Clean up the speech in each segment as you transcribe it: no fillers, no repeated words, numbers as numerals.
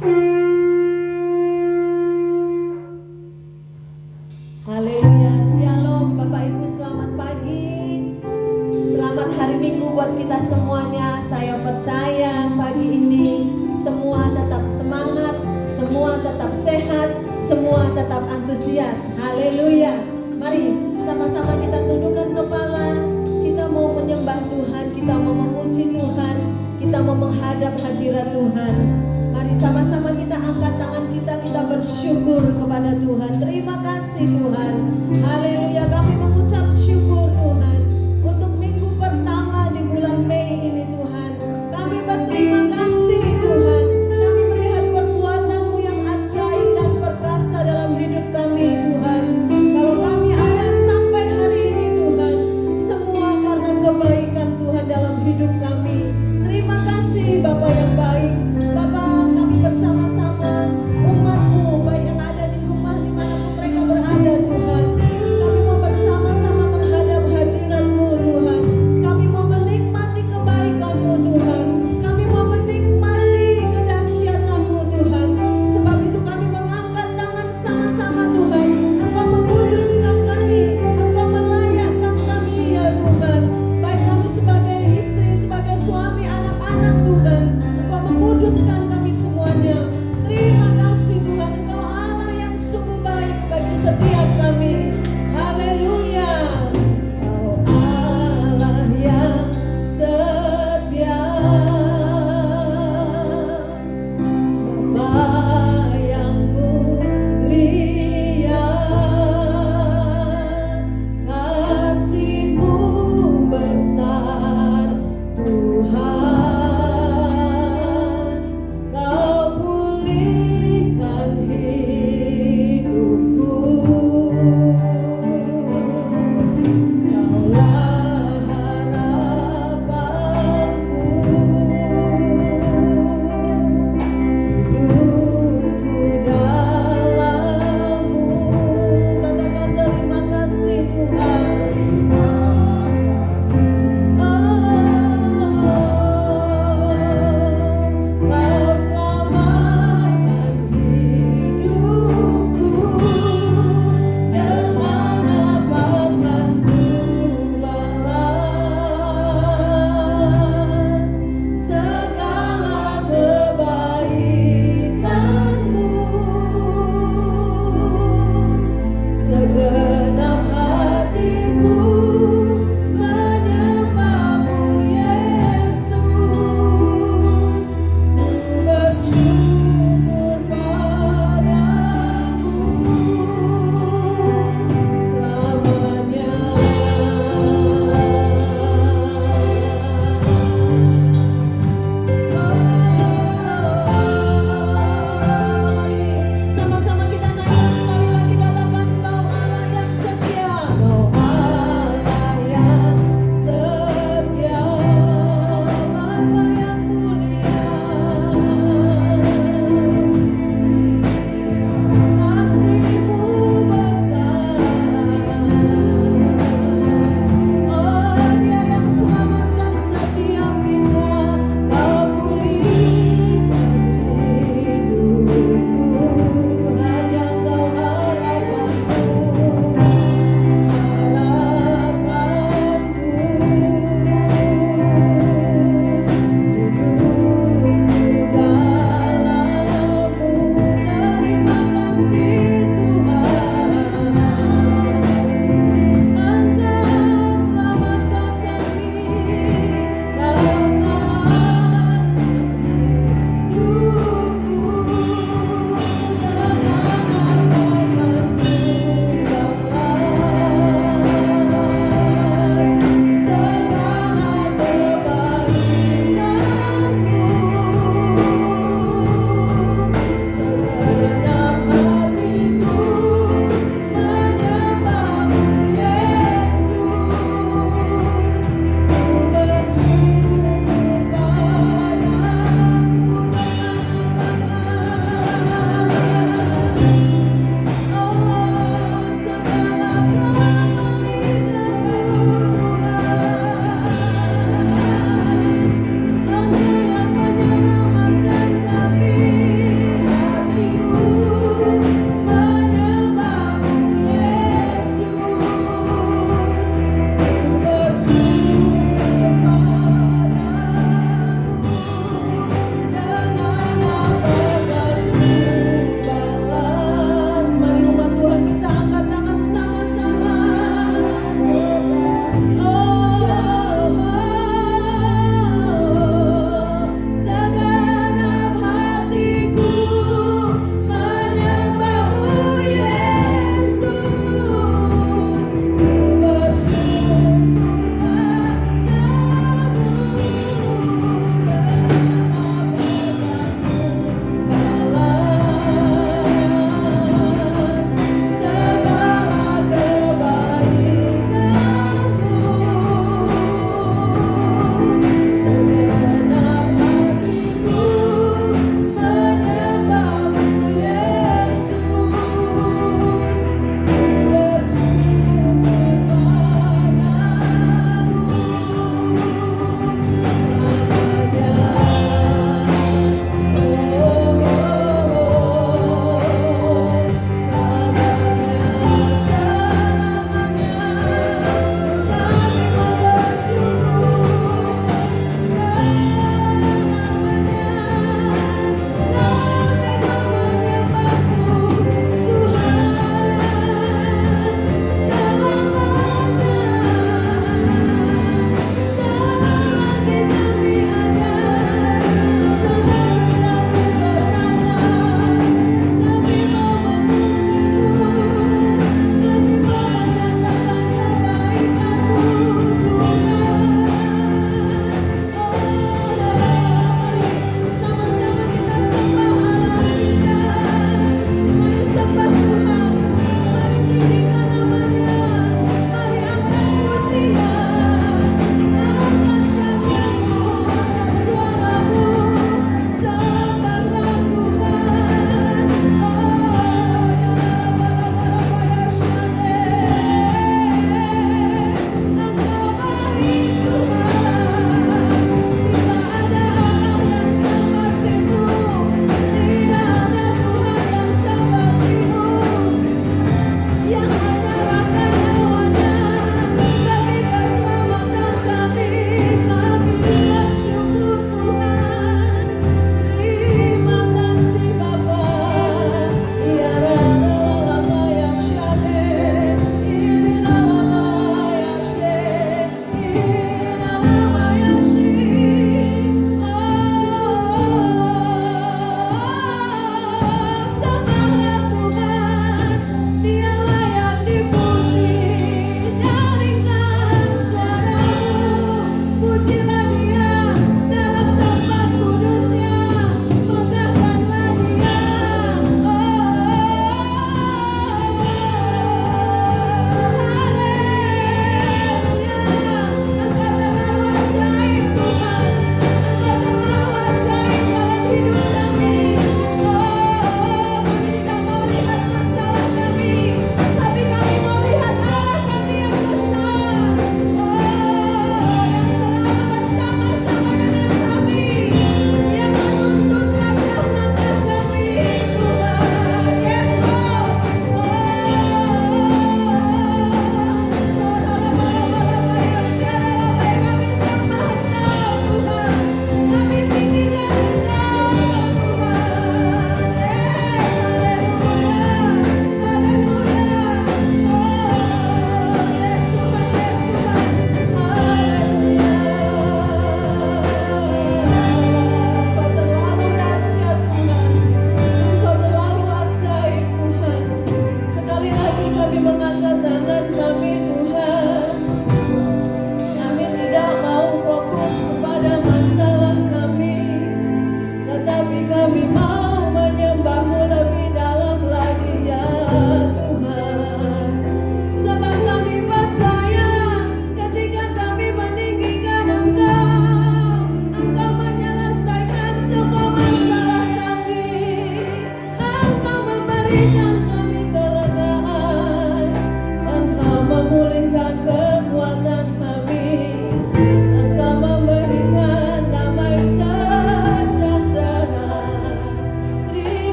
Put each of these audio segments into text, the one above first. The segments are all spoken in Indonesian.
Haleluya, shalom Bapak Ibu, selamat pagi. Selamat hari Minggu buat kita semuanya. Saya percaya pagi ini semua tetap semangat, semua tetap sehat, semua tetap antusias. Haleluya. Mari sama-sama kita tundukkan kepala. Kita mau menyembah Tuhan, kita mau memuji Tuhan, kita mau menghadap hadirat Tuhan. Mari sama-sama kita angkat tangan kita bersyukur kepada Tuhan. Terima kasih Tuhan. Haleluya, kami mengucap syukur Tuhan untuk minggu pertama di bulan Mei ini Tuhan. Kami berterima kasih Tuhan. Kami melihat perbuatan-Mu yang ajaib dan perkasa dalam hidup kami Tuhan. Kalau kami ada sampai hari ini Tuhan, semua karena kebaikan Tuhan dalam hidup kami. Terima kasih Bapa yang baik. Bapa, kami bersama-sama umat-Mu baik yang ada di rumah dimanapun mereka berada Tuhan. Kami mau bersama-sama menghadap hadirat-Mu Tuhan. Kami mau menikmati kebaikan-Mu Tuhan. Kami mau menikmati kedahsyatan-Mu Tuhan. Sebab itu kami mengangkat tangan sama-sama Tuhan. Engkau menguduskan kami, Engkau melayakkan kami ya Tuhan. Baik kami sebagai istri, sebagai suami, anak-anak Tuhan, Engkau menguduskan kami semuanya. Terima kasih Tuhan, Engkau Allah yang sungguh baik bagi setiap kami. Haleluya. Kau Allah yang setia, Bapa yang mulia, kasih-Mu besar Tuhan. Kau pulihkan hidupku,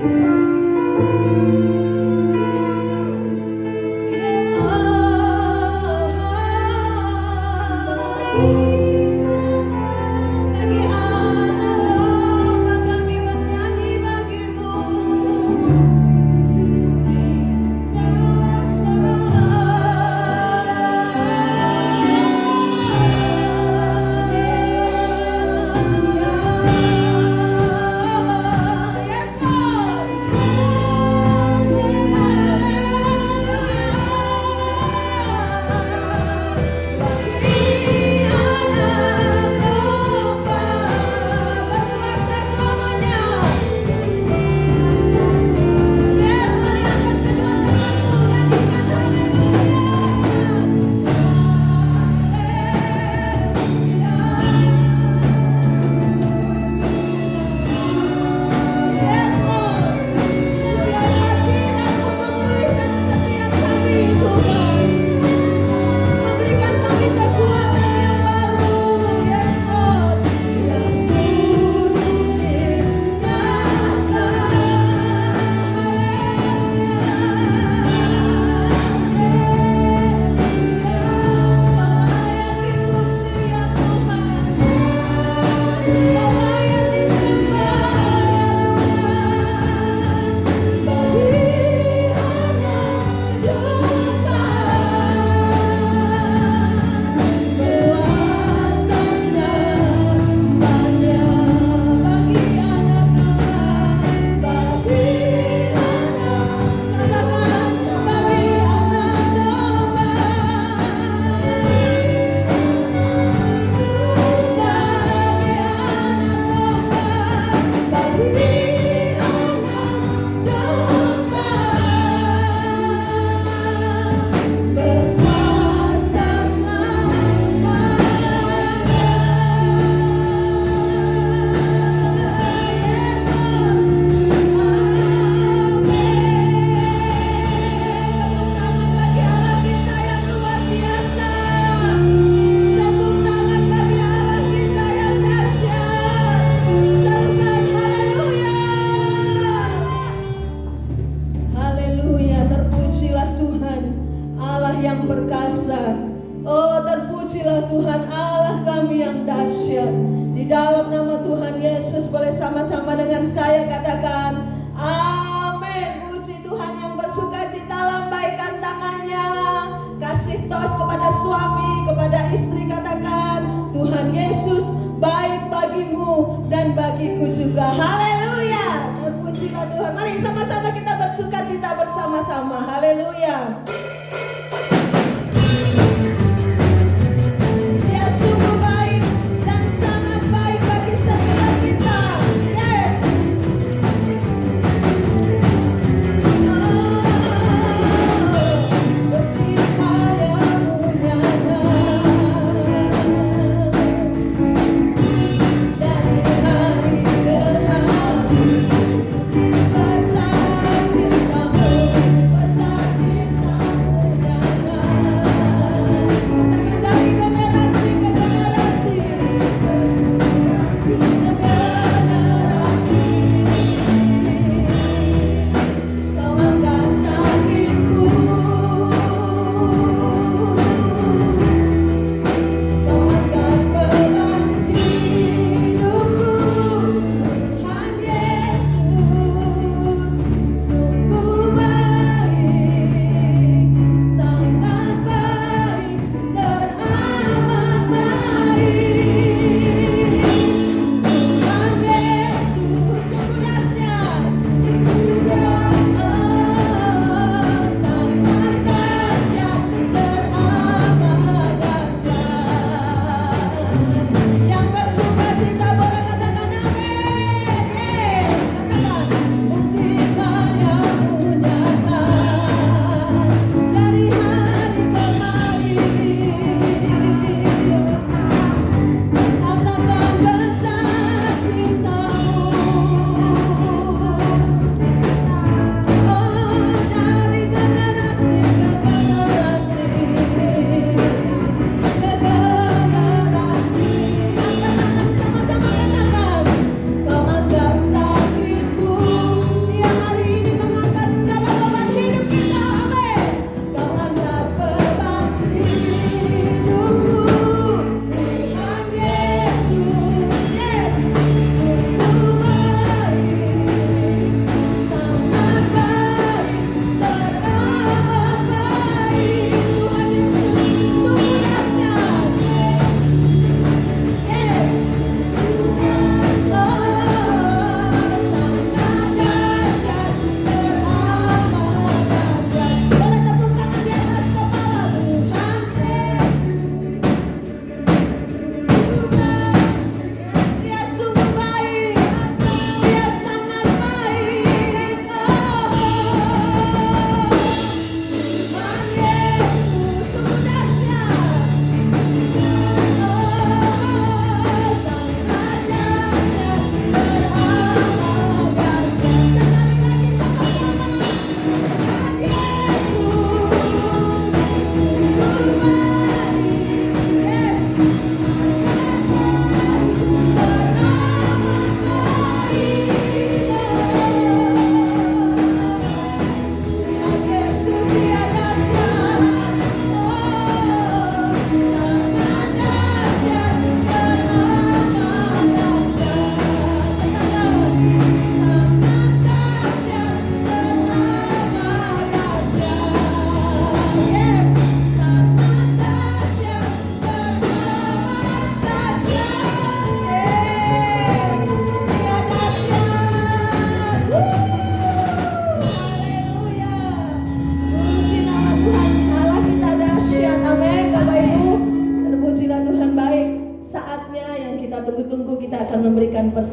Besar cintamu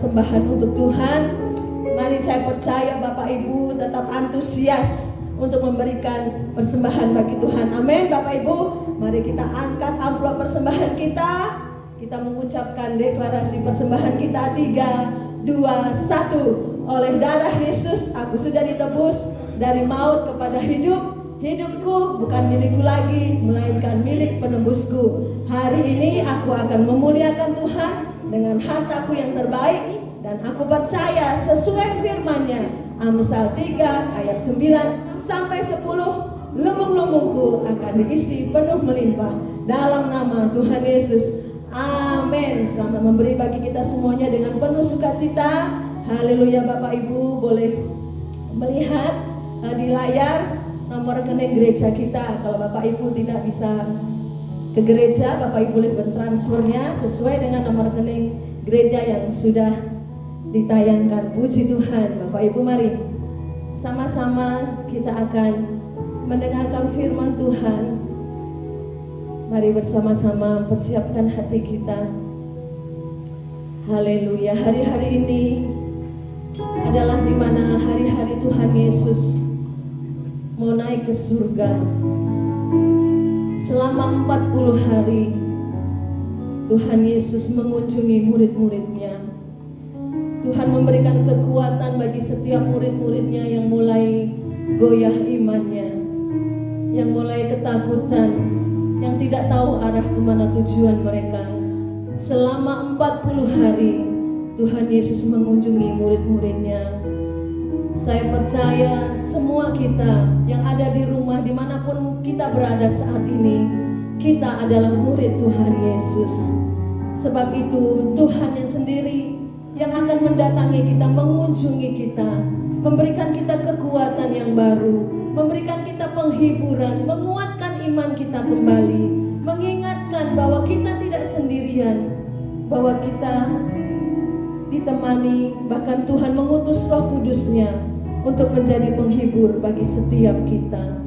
persembahan untuk Tuhan. Mari saya percaya Bapak Ibu tetap antusias untuk memberikan persembahan bagi Tuhan. Amin Bapak Ibu. Mari kita angkat amplop persembahan kita. Kita mengucapkan deklarasi persembahan kita. 3, 2, 1. Oleh darah Yesus aku sudah ditebus dari maut kepada hidup. Hidupku bukan milikku lagi, melainkan milik penebusku. Hari ini aku akan memuliakan Tuhan dengan hartaku yang terbaik. Dan aku percaya sesuai firman-Nya, Amsal 3 ayat 9 sampai 10, lumbung-lumbungku akan diisi penuh melimpah. Dalam nama Tuhan Yesus, amin. Selamat memberi bagi kita semuanya dengan penuh sukacita. Haleluya. Bapak Ibu boleh melihat di layar nomor rekening gereja kita. Kalau Bapak Ibu tidak bisa ke gereja, Bapak Ibu boleh mentransfernya sesuai dengan nomor rekening gereja yang sudah ditayangkan. Puji Tuhan. Bapak Ibu mari sama-sama kita akan mendengarkan firman Tuhan. Mari bersama-sama persiapkan hati kita. Haleluya. Hari-hari ini adalah di mana hari-hari Tuhan Yesus mau naik ke surga. Selama 40 hari Tuhan Yesus mengunjungi murid-muridnya. Tuhan memberikan kekuatan bagi setiap murid-muridnya yang mulai goyah imannya, yang mulai ketakutan, yang tidak tahu arah kemana tujuan mereka. Selama 40 hari Tuhan Yesus mengunjungi murid-muridnya. Saya percaya semua kita yang ada di rumah, dimanapun kita berada saat ini, kita adalah murid Tuhan Yesus. Sebab itu Tuhan yang sendiri yang akan mendatangi kita, mengunjungi kita, memberikan kita kekuatan yang baru, memberikan kita penghiburan, menguatkan iman kita kembali, mengingatkan bahwa kita tidak sendirian, bahwa kita ditemani, bahkan Tuhan mengutus Roh Kudus-Nya untuk menjadi penghibur bagi setiap kita.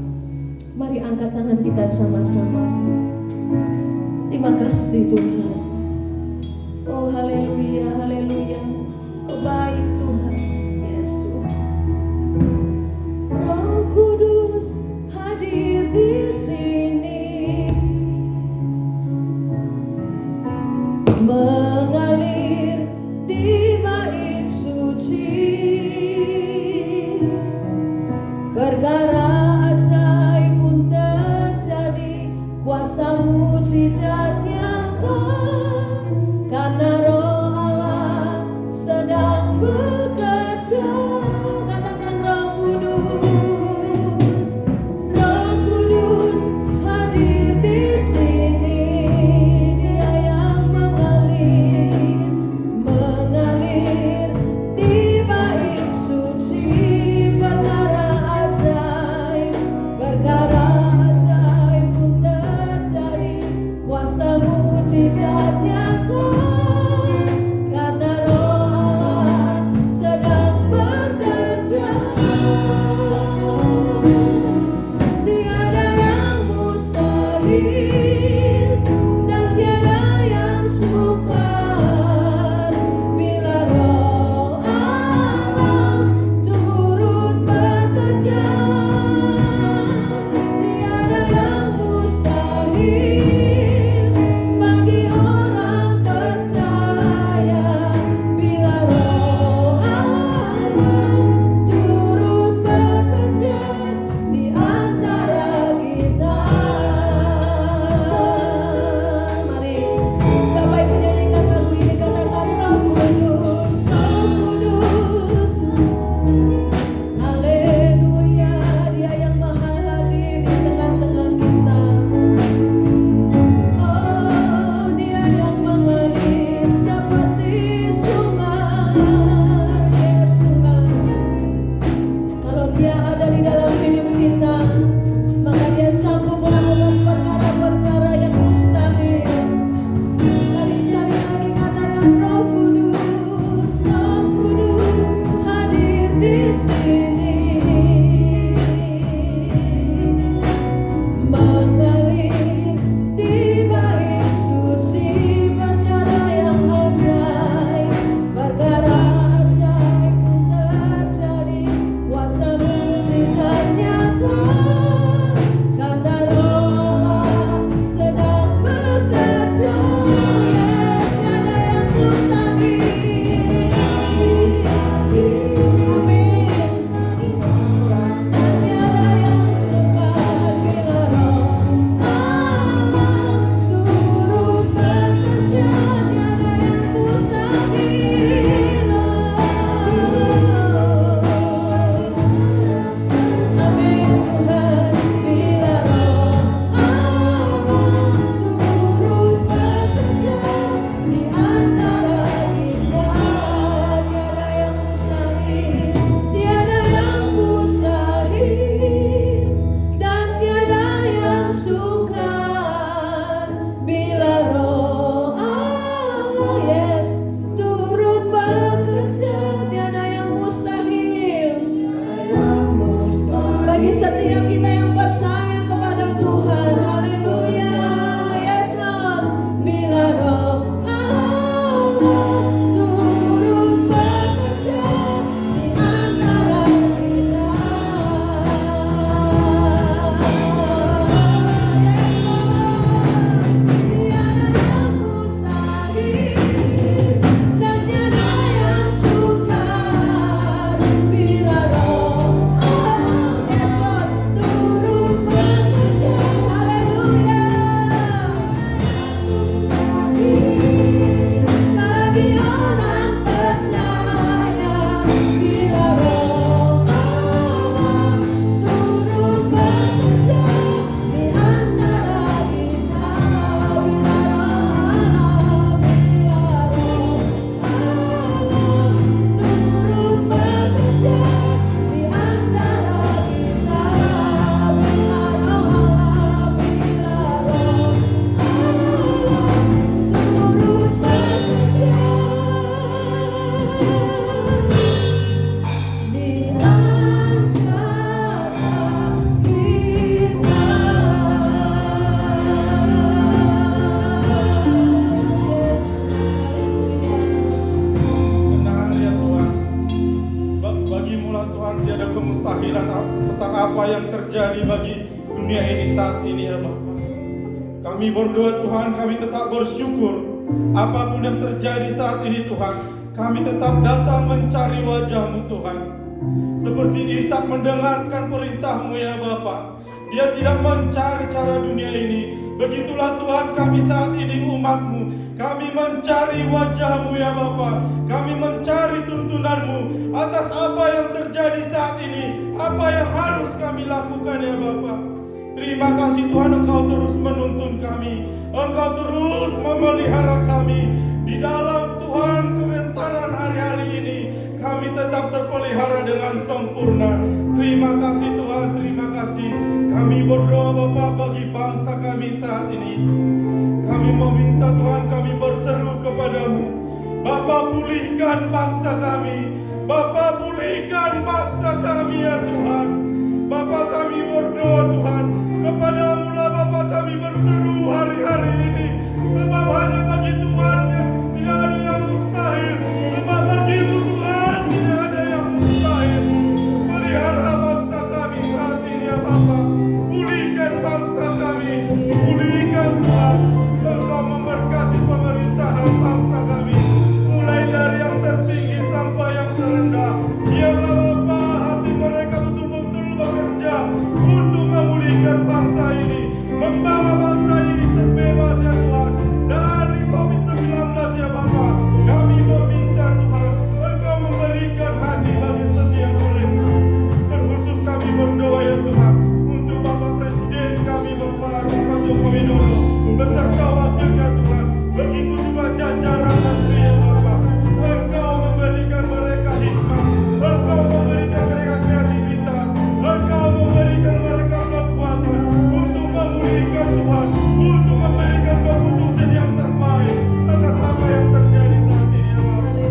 Mari angkat tangan kita sama-sama. Terima kasih Tuhan. Oh haleluya, haleluya. Kau baik Tuhan. Yes Tuhan. Roh Kudus hadir di sini, mengalir di bait suci. Perkara ajaib pun terjadi, kuasa mujizat nyata, karena Roh Allah sedang Tuhan tiada kemustahilan tentang apa yang terjadi bagi dunia ini saat ini ya Bapa. Kami berdoa Tuhan, kami tetap bersyukur apapun yang terjadi saat ini Tuhan, kami tetap datang mencari wajah-Mu Tuhan. Seperti Ishak mendengarkan perintah-Mu ya Bapa, dia tidak mencari cara dunia ini. Begitulah Tuhan kami saat ini umat-Mu, kami mencari wajah-Mu ya Bapa, kami mencari tuntunan-Mu atas apa yang terjadi saat ini, apa yang harus kami lakukan ya Bapa. Terima kasih Tuhan, Engkau terus menuntun kami, Engkau terus memelihara kami di dalam Tuhan kegentaran hari-hari ini. Kami tetap terpelihara dengan sempurna. Terima kasih Tuhan, terima kasih. Kami berdoa Bapa bagi bangsa kami saat ini. Kami meminta Tuhan, kami berseru kepadamu, Bapa pulihkan bangsa kami, Bapa pulihkan bangsa kami ya Tuhan. Bapa kami berdoa Tuhan, kepadamu lah Bapa kami berseru hari-hari ini. Sebab hanya bagi Tuhan yang tidak ada yang mustahil. Sebab bagimu Tuhan tidak ada yang mustahil. Pelihara bangsa kami saat ini ya Bapa. Pulihkan bangsa kami, pulihkan Tuhan. Engkau memberkati pemerintahan bangsa kami, mulai dari yang tertinggi sampai yang terendah. Biarlah Bapa hati mereka betul-betul bekerja untuk memulihkan bangsa ini, membawa bangsa ini terbebas ya Tuhan dari COVID-19 ya Bapa. Kami meminta Tuhan, Engkau memberikan hati bagi setiap mereka. Terkhusus kami berdoa ya Tuhan untuk Bapak Presiden kami Bapak Joko Widodo beserta wakilnya Tuhan. Begitu juga jajaran menteri ya Bapa. Engkau memberikan mereka hikmat, Engkau memberikan mereka kreativitas, Engkau memberikan mereka kekuatan untuk memulihkan Tuhan, untuk memberikan keputusan yang terbaik atas apa yang terjadi saat ini ya Bapa.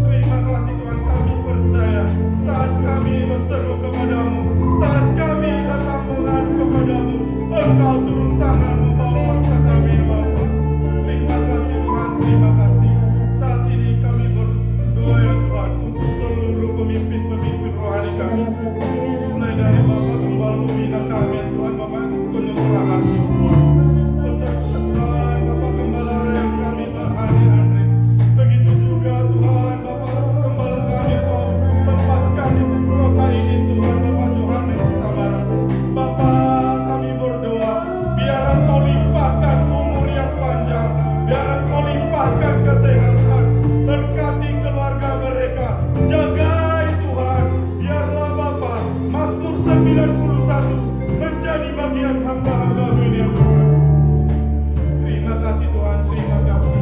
Terima kasih Tuhan, kami percaya saat kami berseru kepadamu, saat kami datang mengadu kepadamu, Engkau turun tangan membawa bangsa kami ya Bapa. Terima kasih Tuhan, terima kasih. Saat ini kami berdoa ya Tuhan untuk seluruh pemimpin-pemimpin rohani kami, mulai dari Bapak Gembala Pembina kami ya Tuhan, Bapak Kunjung Rahayu, beserta Tuhan Bapak Gembala Raya kami Pak Hani Andres. Begitu juga Tuhan Bapak Gembala kami Kau tempatkan di kota ini Tuhan Bapak Johannes Huta Barat. Bapak kami berdoa, biar Engkau limpahkan umur yang panjang, biar Engkau limpahkan kesehatan, berkati keluarga mereka, jagai Tuhan. Biarlah Bapa Mazmur 91 menjadi bagian hamba-hamba-Mu ini ya Tuhan. Terima kasih Tuhan, terima kasih.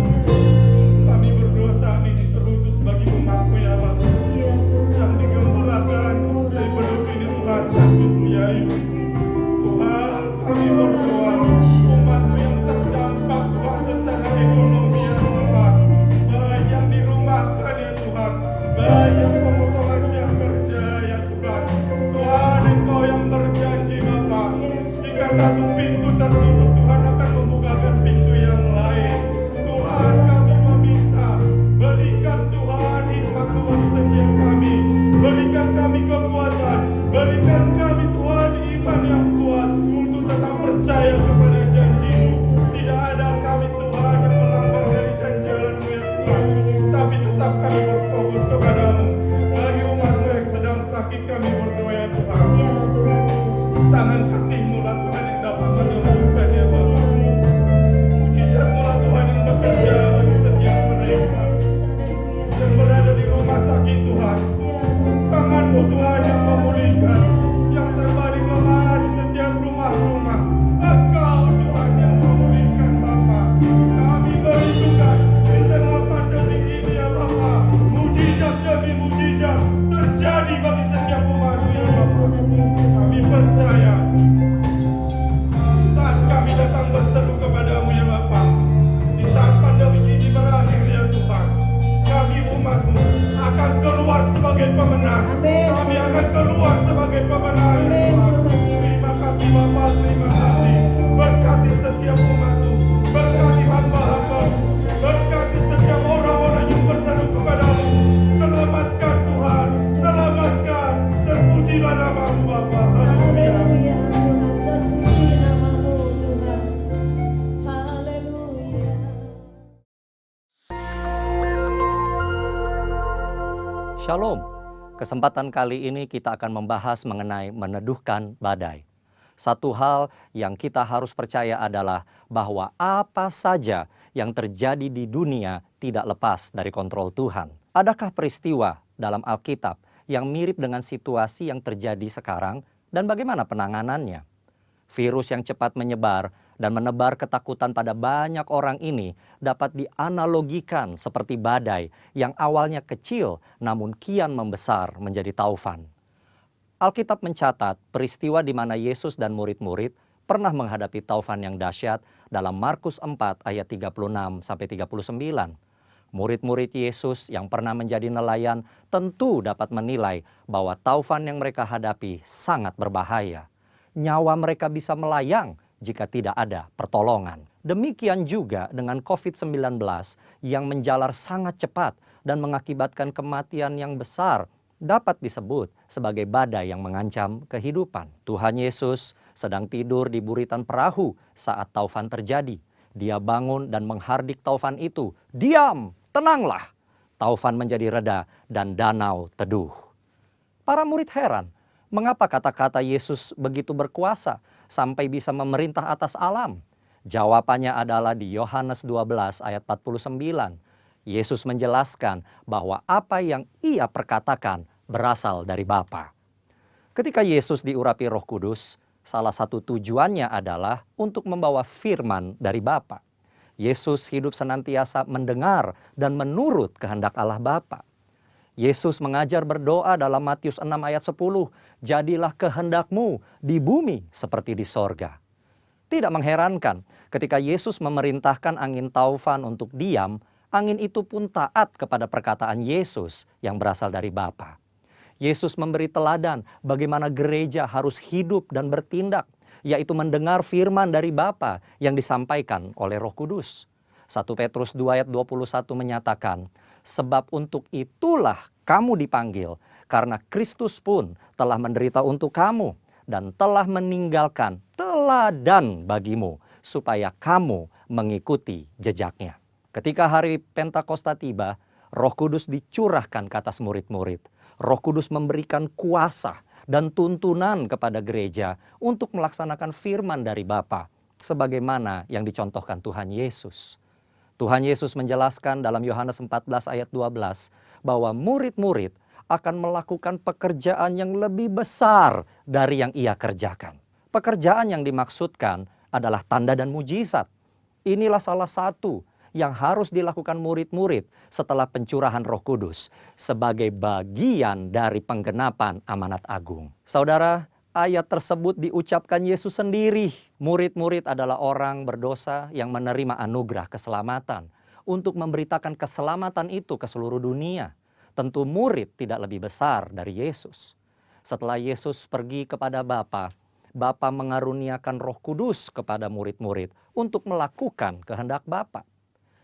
Kami berdoa saat ini terkhusus bagi umat-Mu ya Bapa, yang digembalakan dari penduduk ini Tuhan, Datuk Yayu. Tuhan kami berdoa umat-Mu yang terdampak Tuhan secara ekonomi ya Bapa, baik yang dirumahkan ya Tuhan, baik yang pemotongan jam kerja ya Tuhan. Tuhan Engkau yang berjanji Bapa, jika satu pintu tertutup Tuhan akan membukakan pintu yang lain. Tuhan kami meminta, berikan Tuhan hikmat-Mu bagi setiap kami, berikan kami kekuatan, berikan kami Tuhan iman yang kuat untuk tetap percaya kepada janji-Mu. Tidak ada kami Tuhan yang melanggar dari janji-Mu ya Tuhan, tapi tetap kami berfokus kepadamu. Bagi umat-Mu yang sedang sakit kami berdoa ya Tuhan, tangan kasih-Mu lah Tuhan yang dapat menyembuhkan ya Bapa. Mujizat-Mu lah Tuhan yang bekerja bagi setiap mereka yang berada di rumah sakit Tuhan. Tangan-Mu Tuhan yang memulihkan, yang terbaring lemah di setiap rumah-rumah. Engkau Tuhan yang memulihkan Bapa. Kami berhitungan di tengah pandemi ini ya Bapa, mujizat demi mujizat terjadi bagi setiap umat ya Bapa. Kami percaya terpujilah nama-Mu Bapa. Haleluya. Haleluya Tuhan, terpuji nama-Mu Tuhan. Haleluya. Shalom. Kesempatan kali ini kita akan membahas mengenai meneduhkan badai. Satu hal yang kita harus percaya adalah bahwa apa saja yang terjadi di dunia tidak lepas dari kontrol Tuhan. Adakah peristiwa dalam Alkitab yang mirip dengan situasi yang terjadi sekarang dan bagaimana penanganannya? Virus yang cepat menyebar dan menebar ketakutan pada banyak orang ini dapat dianalogikan seperti badai yang awalnya kecil namun kian membesar menjadi taufan. Alkitab mencatat peristiwa di mana Yesus dan murid-murid pernah menghadapi taufan yang dahsyat dalam Markus 4 ayat 36-39. Murid-murid Yesus yang pernah menjadi nelayan tentu dapat menilai bahwa taufan yang mereka hadapi sangat berbahaya. Nyawa mereka bisa melayang jika tidak ada pertolongan. Demikian juga dengan COVID-19 yang menjalar sangat cepat dan mengakibatkan kematian yang besar dapat disebut sebagai badai yang mengancam kehidupan. Tuhan Yesus sedang tidur di buritan perahu saat taufan terjadi. Dia bangun dan menghardik taufan itu. "Diam, tenanglah." Taufan menjadi reda dan danau teduh. Para murid heran, mengapa kata-kata Yesus begitu berkuasa sampai bisa memerintah atas alam? Jawabannya adalah di Yohanes 12 ayat 49. Yesus menjelaskan bahwa apa yang ia perkatakan berasal dari Bapa. Ketika Yesus diurapi Roh Kudus, salah satu tujuannya adalah untuk membawa firman dari Bapa. Yesus hidup senantiasa mendengar dan menurut kehendak Allah Bapa. Yesus mengajar berdoa dalam Matius 6 ayat 10, "Jadilah kehendak-Mu di bumi seperti di sorga." Tidak mengherankan ketika Yesus memerintahkan angin taufan untuk diam, angin itu pun taat kepada perkataan Yesus yang berasal dari Bapa. Yesus memberi teladan bagaimana gereja harus hidup dan bertindak, yaitu mendengar firman dari Bapa yang disampaikan oleh Roh Kudus. 1 Petrus 2 ayat 21 menyatakan, "Sebab untuk itulah kamu dipanggil, karena Kristus pun telah menderita untuk kamu dan telah meninggalkan teladan bagimu, supaya kamu mengikuti jejaknya." Ketika hari Pentakosta tiba, Roh Kudus dicurahkan ke atas murid-murid. Roh Kudus memberikan kuasa dan tuntunan kepada gereja untuk melaksanakan firman dari Bapa, sebagaimana yang dicontohkan Tuhan Yesus. Tuhan Yesus menjelaskan dalam Yohanes 14 ayat 12 bahwa murid-murid akan melakukan pekerjaan yang lebih besar dari yang ia kerjakan. Pekerjaan yang dimaksudkan adalah tanda dan mujizat. Inilah salah satu yang harus dilakukan murid-murid setelah pencurahan Roh Kudus sebagai bagian dari penggenapan amanat agung. Saudara, ayat tersebut diucapkan Yesus sendiri. Murid-murid adalah orang berdosa yang menerima anugerah keselamatan untuk memberitakan keselamatan itu ke seluruh dunia. Tentu murid tidak lebih besar dari Yesus. Setelah Yesus pergi kepada Bapa, Bapa mengaruniakan Roh Kudus kepada murid-murid untuk melakukan kehendak Bapa.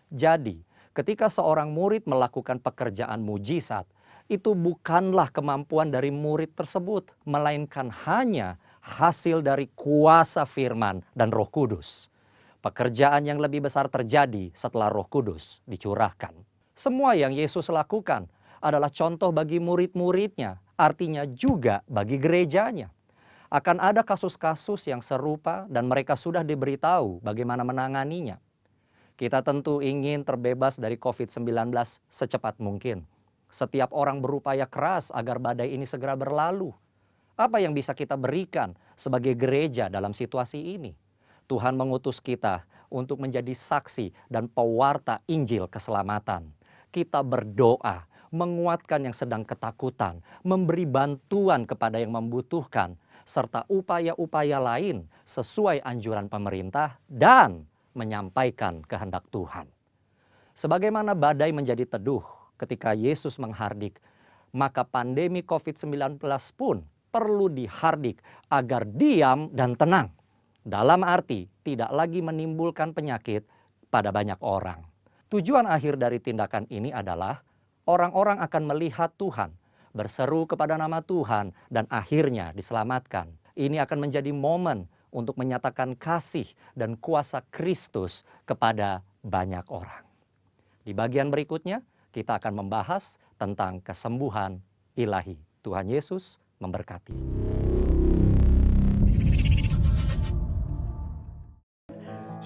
Jadi, ketika seorang murid melakukan pekerjaan mujizat, itu bukanlah kemampuan dari murid tersebut, melainkan hanya hasil dari kuasa firman dan Roh Kudus. Pekerjaan yang lebih besar terjadi setelah Roh Kudus dicurahkan. Semua yang Yesus lakukan adalah contoh bagi murid-muridnya, artinya juga bagi gerejanya. Akan ada kasus-kasus yang serupa dan mereka sudah diberitahu bagaimana menanganinya. Kita tentu ingin terbebas dari COVID-19 secepat mungkin. Setiap orang berupaya keras agar badai ini segera berlalu. Apa yang bisa kita berikan sebagai gereja dalam situasi ini? Tuhan mengutus kita untuk menjadi saksi dan pewarta Injil keselamatan. Kita berdoa, menguatkan yang sedang ketakutan, memberi bantuan kepada yang membutuhkan, serta upaya-upaya lain sesuai anjuran pemerintah dan menyampaikan kehendak Tuhan. Sebagaimana badai menjadi teduh ketika Yesus menghardik, maka pandemi COVID-19 pun perlu dihardik agar diam dan tenang. Dalam arti tidak lagi menimbulkan penyakit pada banyak orang. Tujuan akhir dari tindakan ini adalah orang-orang akan melihat Tuhan berseru kepada nama Tuhan, dan akhirnya diselamatkan. Ini akan menjadi momen untuk menyatakan kasih dan kuasa Kristus kepada banyak orang. Di bagian berikutnya, kita akan membahas tentang kesembuhan ilahi. Tuhan Yesus memberkati.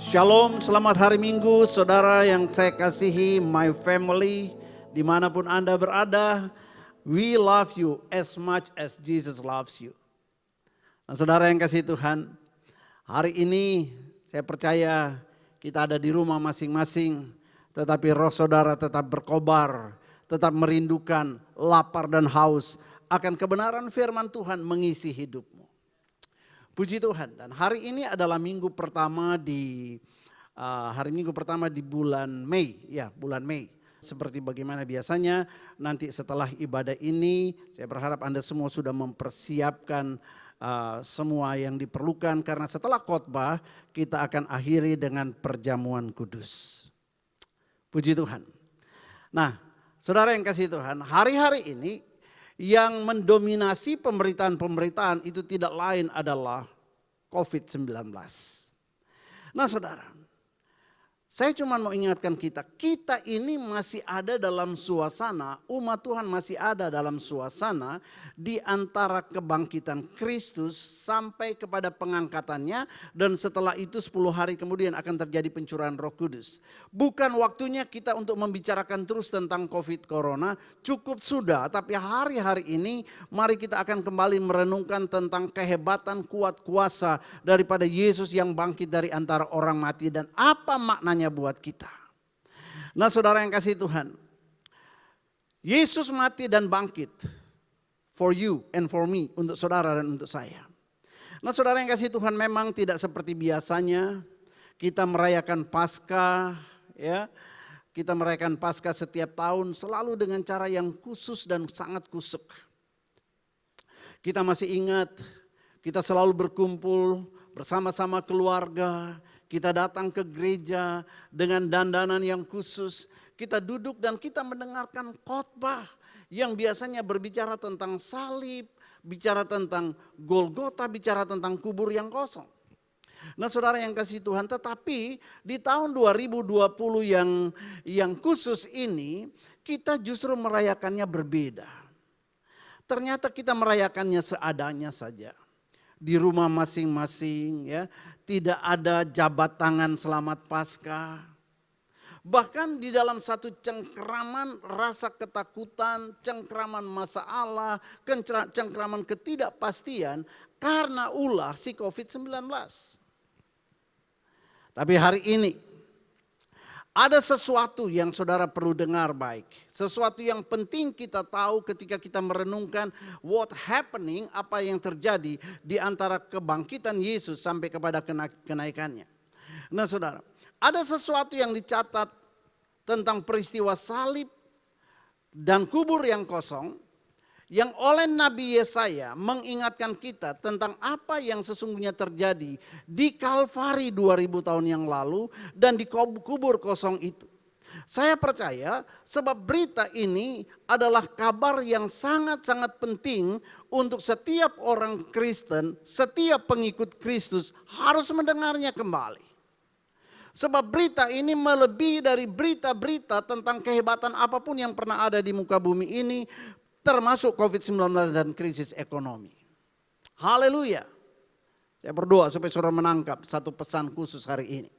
Shalom, selamat hari Minggu saudara yang saya kasihi, my family, dimanapun Anda berada. We love you as much as Jesus loves you. Nah, saudara yang kasih Tuhan, hari ini saya percaya kita ada di rumah masing-masing, tetapi roh saudara tetap berkobar, tetap merindukan, lapar dan haus akan kebenaran firman Tuhan mengisi hidupmu. Puji Tuhan, dan hari ini adalah minggu pertama di bulan Mei, bulan Mei. Seperti bagaimana biasanya, nanti setelah ibadah ini, saya berharap Anda semua sudah mempersiapkan semua yang diperlukan, karena setelah khotbah kita akan akhiri dengan perjamuan kudus. Puji Tuhan. Nah, saudara yang kasih Tuhan, hari-hari ini yang mendominasi pemberitaan itu tidak lain adalah COVID-19. Nah saudara, saya cuma mau ingatkan kita ini masih ada dalam suasana, umat Tuhan masih ada dalam suasana di antara kebangkitan Kristus sampai kepada pengangkatannya, dan setelah itu 10 hari kemudian akan terjadi pencurahan Roh Kudus. Bukan waktunya kita untuk membicarakan terus tentang COVID Corona, cukup sudah, tapi hari-hari ini mari kita akan kembali merenungkan tentang kehebatan kuat kuasa daripada Yesus yang bangkit dari antara orang mati dan apa maknanya buat kita. Nah saudara yang kasih Tuhan, Yesus mati dan bangkit for you and for me, untuk saudara dan untuk saya. Nah saudara yang kasih Tuhan, memang tidak seperti biasanya kita merayakan Paskah, ya. Kita merayakan Paskah setiap tahun selalu dengan cara yang khusus dan sangat kusuk. Kita masih ingat, kita selalu berkumpul bersama-sama keluarga. Kita datang ke gereja dengan dandanan yang khusus. Kita duduk dan kita mendengarkan khotbah yang biasanya berbicara tentang salib, bicara tentang Golgota, bicara tentang kubur yang kosong. Nah saudara yang kasih Tuhan, tetapi di tahun 2020 yang khusus ini, kita justru merayakannya berbeda. Ternyata kita merayakannya seadanya saja. Di rumah masing-masing, ya, tidak ada jabat tangan selamat Paskah. Bahkan di dalam satu cengkraman rasa ketakutan, cengkraman masalah, cengkraman ketidakpastian karena ulah si COVID-19. Tapi hari ini ada sesuatu yang saudara perlu dengar baik. Sesuatu yang penting kita tahu ketika kita merenungkan what happening, apa yang terjadi di antara kebangkitan Yesus sampai kepada kenaikannya. Nah saudara, ada sesuatu yang dicatat tentang peristiwa salib dan kubur yang kosong, yang oleh Nabi Yesaya mengingatkan kita tentang apa yang sesungguhnya terjadi di Kalvari 2000 tahun yang lalu dan di kubur kosong itu. Saya percaya sebab berita ini adalah kabar yang sangat-sangat penting untuk setiap orang Kristen, setiap pengikut Kristus harus mendengarnya kembali. Sebab berita ini melebihi dari berita-berita tentang kehebatan apapun yang pernah ada di muka bumi ini, termasuk COVID-19 dan krisis ekonomi. Haleluya. Saya berdoa supaya saudara menangkap satu pesan khusus hari ini.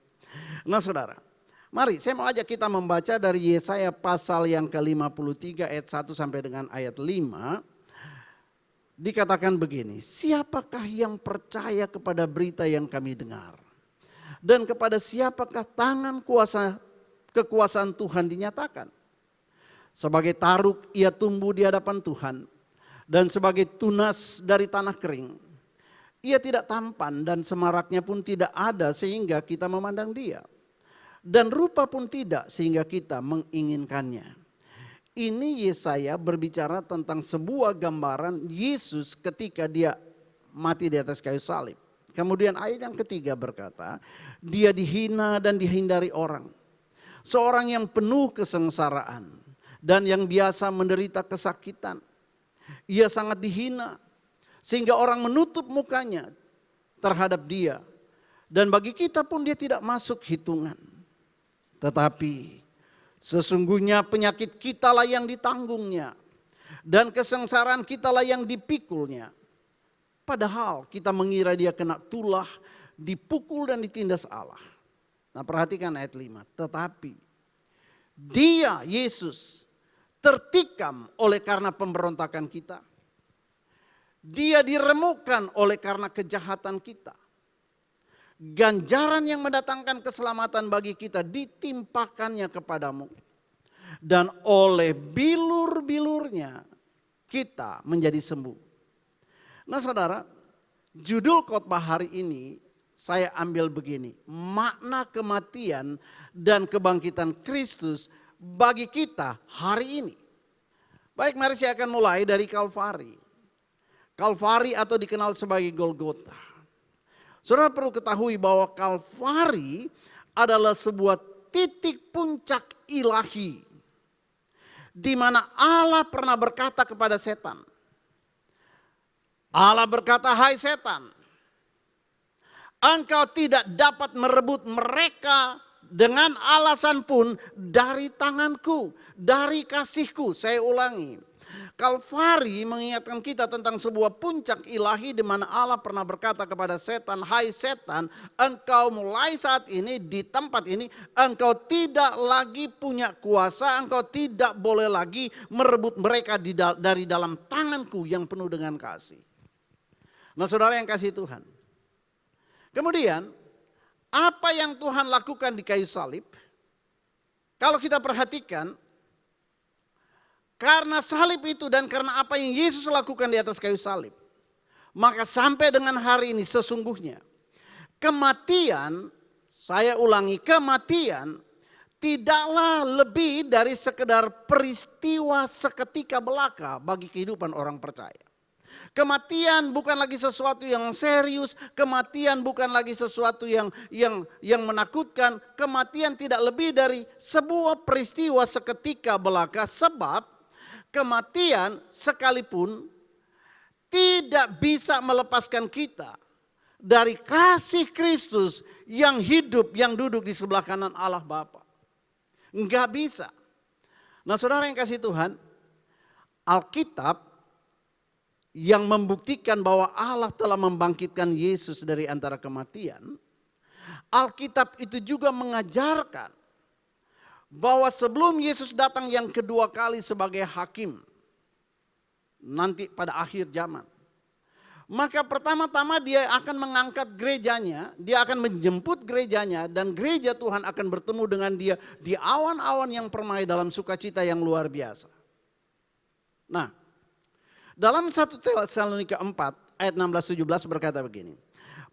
Nah saudara, mari saya mau ajak kita membaca dari Yesaya pasal yang ke-53 ayat 1 sampai dengan ayat 5. Dikatakan begini, siapakah yang percaya kepada berita yang kami dengar? Dan kepada siapakah tangan kekuasaan Tuhan dinyatakan? Sebagai taruk ia tumbuh di hadapan Tuhan, dan sebagai tunas dari tanah kering. Ia tidak tampan dan semaraknya pun tidak ada sehingga kita memandang dia. Dan rupa pun tidak sehingga kita menginginkannya. Ini Yesaya berbicara tentang sebuah gambaran Yesus ketika dia mati di atas kayu salib. Kemudian ayat yang ketiga berkata, dia dihina dan dihindari orang. Seorang yang penuh kesengsaraan dan yang biasa menderita kesakitan. Ia sangat dihina sehingga orang menutup mukanya terhadap dia. Dan bagi kita pun dia tidak masuk hitungan. Tetapi sesungguhnya penyakit kitalah yang ditanggungnya. Dan kesengsaraan kitalah yang dipikulnya. Padahal kita mengira dia kena tulah, dipukul dan ditindas Allah. Nah perhatikan ayat 5. Tetapi dia, Yesus, tertikam oleh karena pemberontakan kita. Dia diremukkan oleh karena kejahatan kita. Ganjaran yang mendatangkan keselamatan bagi kita ditimpakannya kepadamu. Dan oleh bilur-bilurnya kita menjadi sembuh. Nah saudara, judul khotbah hari ini saya ambil begini. Makna kematian dan kebangkitan Kristus bagi kita hari ini. Baik, mari saya akan mulai dari Kalvari. Kalvari atau dikenal sebagai Golgota. Saudara perlu ketahui bahwa Kalvari adalah sebuah titik puncak ilahi. Di mana Allah pernah berkata kepada setan. Allah berkata, hai setan, engkau tidak dapat merebut mereka dengan alasan pun dari tanganku, dari kasihku. Saya ulangi. Kalvari mengingatkan kita tentang sebuah puncak ilahi di mana Allah pernah berkata kepada setan, hai setan, engkau mulai saat ini di tempat ini, engkau tidak lagi punya kuasa, engkau tidak boleh lagi merebut mereka dari dalam tanganku yang penuh dengan kasih. Nah saudara yang kasih Tuhan. Kemudian apa yang Tuhan lakukan di kayu salib? Kalau kita perhatikan, karena salib itu dan karena apa yang Yesus lakukan di atas kayu salib, maka sampai dengan hari ini sesungguhnya kematian, saya ulangi, kematian tidaklah lebih dari sekedar peristiwa seketika belaka bagi kehidupan orang percaya. Kematian bukan lagi sesuatu yang serius, kematian bukan lagi sesuatu yang menakutkan. Kematian tidak lebih dari sebuah peristiwa seketika belaka, sebab kematian sekalipun tidak bisa melepaskan kita dari kasih Kristus yang hidup, yang duduk di sebelah kanan Allah Bapa. Enggak bisa. Nah saudara yang kasih Tuhan, Alkitab yang membuktikan bahwa Allah telah membangkitkan Yesus dari antara kematian, Alkitab itu juga mengajarkan bahwa sebelum Yesus datang yang kedua kali sebagai hakim, nanti pada akhir zaman, maka pertama-tama dia akan mengangkat gerejanya, dia akan menjemput gerejanya, dan gereja Tuhan akan bertemu dengan dia di awan-awan yang permai dalam sukacita yang luar biasa. Nah, dalam 1 Tesalonika 4 ayat 16-17 berkata begini.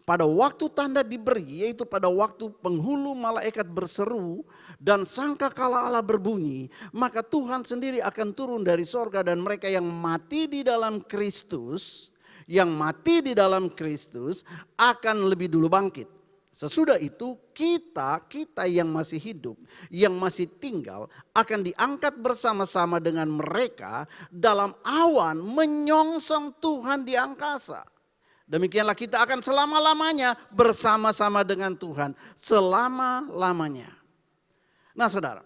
Pada waktu tanda diberi, yaitu pada waktu penghulu malaikat berseru dan sangkakala Allah berbunyi, maka Tuhan sendiri akan turun dari sorga dan mereka yang mati di dalam Kristus, akan lebih dulu bangkit. Sesudah itu kita yang masih hidup, yang masih tinggal akan diangkat bersama-sama dengan mereka dalam awan menyongsong Tuhan di angkasa. Demikianlah kita akan selama-lamanya bersama-sama dengan Tuhan. Selama-lamanya. Nah saudara,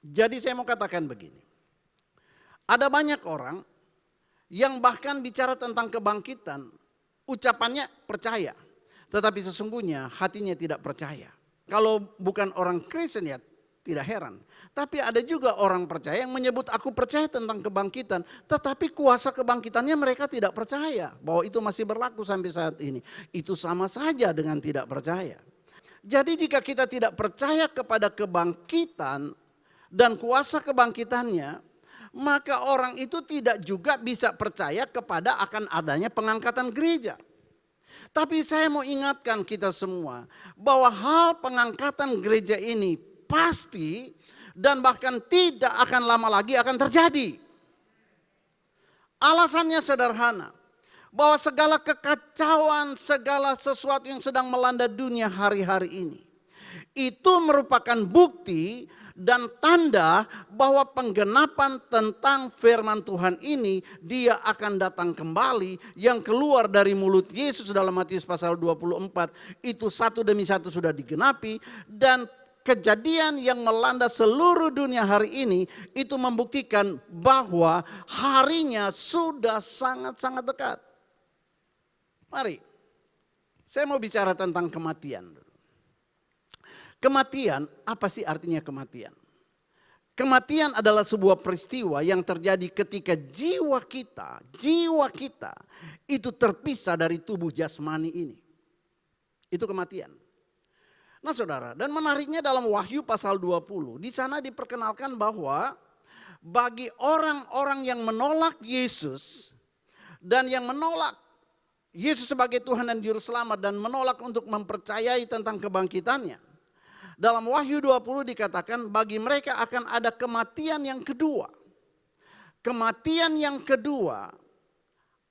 jadi saya mau katakan begini. Ada banyak orang yang bahkan bicara tentang kebangkitan, ucapannya percaya. Tetapi sesungguhnya hatinya tidak percaya. Kalau bukan orang Kristen ya tidak heran. Tapi ada juga orang percaya yang menyebut aku percaya tentang kebangkitan. Tetapi kuasa kebangkitannya mereka tidak percaya. Bahwa itu masih berlaku sampai saat ini. Itu sama saja dengan tidak percaya. Jadi jika kita tidak percaya kepada kebangkitan dan kuasa kebangkitannya, maka orang itu tidak juga bisa percaya kepada akan adanya pengangkatan gereja. Tapi saya mau ingatkan kita semua bahwa hal pengangkatan gereja ini pasti dan bahkan tidak akan lama lagi akan terjadi. Alasannya sederhana, bahwa segala kekacauan, segala sesuatu yang sedang melanda dunia hari-hari ini, itu merupakan bukti dan tanda bahwa penggenapan tentang firman Tuhan ini dia akan datang kembali yang keluar dari mulut Yesus dalam Matius pasal 24 itu satu demi satu sudah digenapi, dan kejadian yang melanda seluruh dunia hari ini itu membuktikan bahwa harinya sudah sangat-sangat dekat. Mari, saya mau bicara tentang kematian. Kematian, apa sih artinya kematian? Kematian adalah sebuah peristiwa yang terjadi ketika jiwa kita itu terpisah dari tubuh jasmani ini. Itu kematian. Nah saudara, dan menariknya dalam Wahyu pasal 20, di sana diperkenalkan bahwa bagi orang-orang yang menolak Yesus dan yang menolak Yesus sebagai Tuhan dan Juru Selamat dan menolak untuk mempercayai tentang kebangkitannya, dalam Wahyu 20 dikatakan bagi mereka akan ada kematian yang kedua. Kematian yang kedua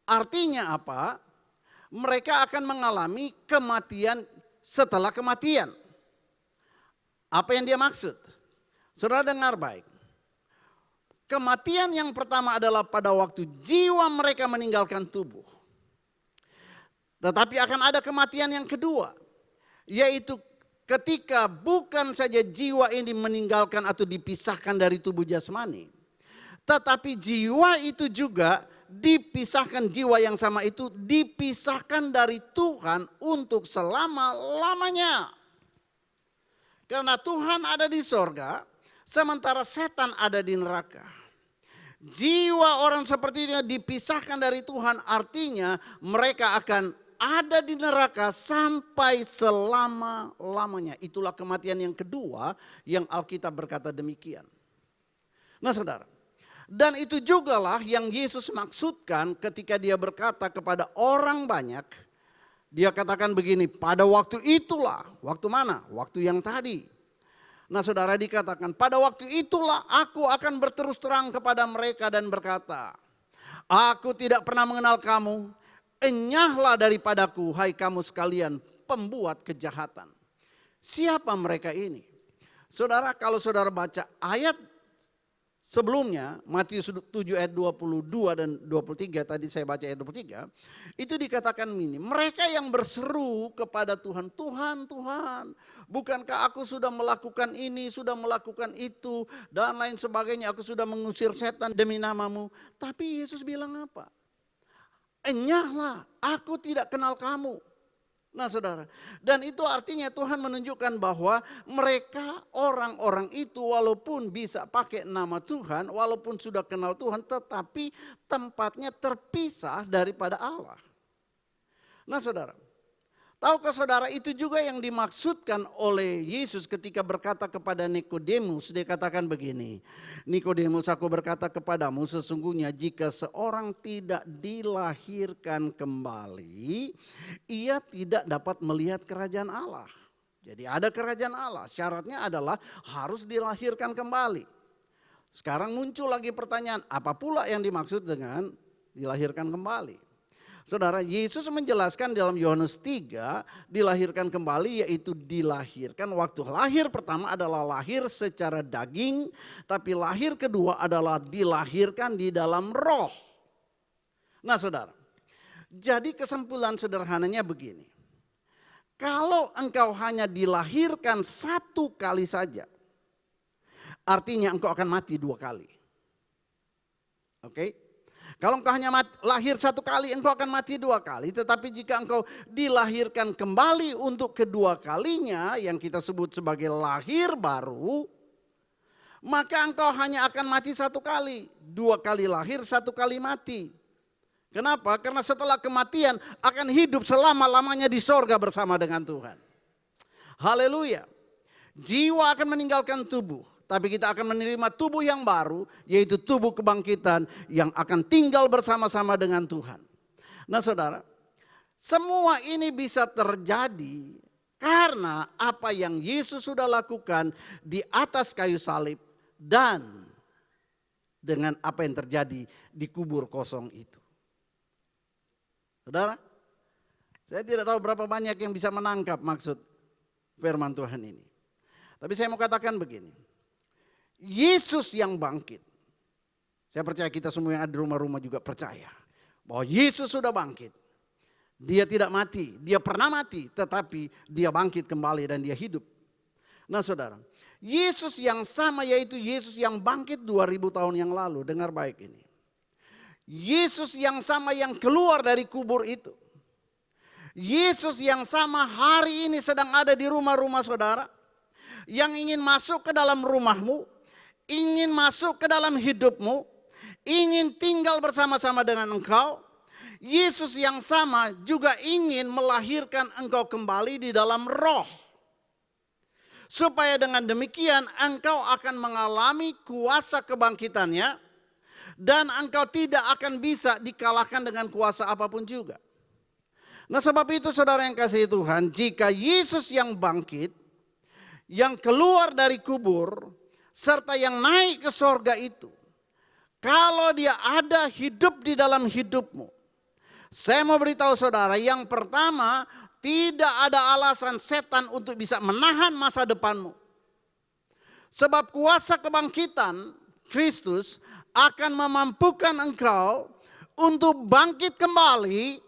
artinya apa? Mereka akan mengalami kematian setelah kematian. Apa yang dia maksud? Saudara dengar baik. Kematian yang pertama adalah pada waktu jiwa mereka meninggalkan tubuh. Tetapi akan ada kematian yang kedua, yaitu ketika bukan saja jiwa ini meninggalkan atau dipisahkan dari tubuh jasmani, tetapi jiwa itu juga dipisahkan, jiwa yang sama itu dipisahkan dari Tuhan untuk selama-lamanya. Karena Tuhan ada di sorga, sementara setan ada di neraka. Jiwa orang seperti ini dipisahkan dari Tuhan, artinya mereka akan ada di neraka sampai selama-lamanya. Itulah kematian yang kedua yang Alkitab berkata demikian. Nah saudara, dan itu jugalah yang Yesus maksudkan ketika dia berkata kepada orang banyak. Dia katakan begini, pada waktu itulah, waktu mana? Waktu yang tadi. Nah saudara, dikatakan pada waktu itulah aku akan berterus terang kepada mereka dan berkata, aku tidak pernah mengenal kamu. Enyahlah daripadaku, hai kamu sekalian pembuat kejahatan. Siapa mereka ini? Saudara, kalau saudara baca ayat sebelumnya, Matius 7 ayat 22 dan 23, tadi saya baca ayat 23, itu dikatakan ini, mereka yang berseru kepada Tuhan, Tuhan, Tuhan, bukankah aku sudah melakukan ini, sudah melakukan itu, dan lain sebagainya, aku sudah mengusir setan demi namamu. Tapi Yesus bilang apa? Enyahlah, aku tidak kenal kamu. Nah saudara, dan itu artinya Tuhan menunjukkan bahwa mereka orang-orang itu walaupun bisa pakai nama Tuhan, walaupun sudah kenal Tuhan, tetapi tempatnya terpisah daripada Allah. Nah saudara, tahukah saudara itu juga yang dimaksudkan oleh Yesus ketika berkata kepada Nikodemus. Dia katakan begini, Nikodemus, aku berkata kepadamu sesungguhnya jika seorang tidak dilahirkan kembali, ia tidak dapat melihat kerajaan Allah. Jadi ada kerajaan Allah, syaratnya adalah harus dilahirkan kembali. Sekarang muncul lagi pertanyaan, apa pula yang dimaksud dengan dilahirkan kembali? Saudara, Yesus menjelaskan dalam Yohanes 3, dilahirkan kembali yaitu dilahirkan. Waktu lahir pertama adalah lahir secara daging, tapi lahir kedua adalah dilahirkan di dalam roh. Nah saudara, jadi kesimpulan sederhananya begini. Kalau engkau hanya dilahirkan satu kali saja, artinya engkau akan mati dua kali. Oke? Kalau engkau hanya lahir satu kali, engkau akan mati dua kali. Tetapi jika engkau dilahirkan kembali untuk kedua kalinya, yang kita sebut sebagai lahir baru, maka engkau hanya akan mati satu kali. Dua kali lahir, satu kali mati. Kenapa? Karena setelah kematian akan hidup selama-lamanya di sorga bersama dengan Tuhan. Haleluya. Jiwa akan meninggalkan tubuh. Tapi kita akan menerima tubuh yang baru, yaitu tubuh kebangkitan yang akan tinggal bersama-sama dengan Tuhan. Nah saudara, semua ini bisa terjadi karena apa yang Yesus sudah lakukan di atas kayu salib dan dengan apa yang terjadi di kubur kosong itu. Saudara, saya tidak tahu berapa banyak yang bisa menangkap maksud firman Tuhan ini. Tapi saya mau katakan begini. Yesus yang bangkit. Saya percaya kita semua yang ada di rumah-rumah juga percaya bahwa Yesus sudah bangkit. Dia tidak mati, dia pernah mati, tetapi dia bangkit kembali dan dia hidup. Nah saudara, Yesus yang sama yaitu Yesus yang bangkit 2000 tahun yang lalu. Dengar baik ini. Yesus yang sama yang keluar dari kubur itu. Yesus yang sama hari ini sedang ada di rumah-rumah saudara. Yang ingin masuk ke dalam rumahmu, ingin masuk ke dalam hidupmu, ingin tinggal bersama-sama dengan engkau. Yesus yang sama juga ingin melahirkan engkau kembali di dalam roh. Supaya dengan demikian engkau akan mengalami kuasa kebangkitannya. Dan engkau tidak akan bisa dikalahkan dengan kuasa apapun juga. Nah sebab itu saudara yang kasih Tuhan, jika Yesus yang bangkit, yang keluar dari kubur, serta yang naik ke sorga itu, kalau dia ada hidup di dalam hidupmu, saya mau beritahu saudara, yang pertama, tidak ada alasan setan untuk bisa menahan masa depanmu. Sebab kuasa kebangkitan Kristus akan memampukan engkau untuk bangkit kembali,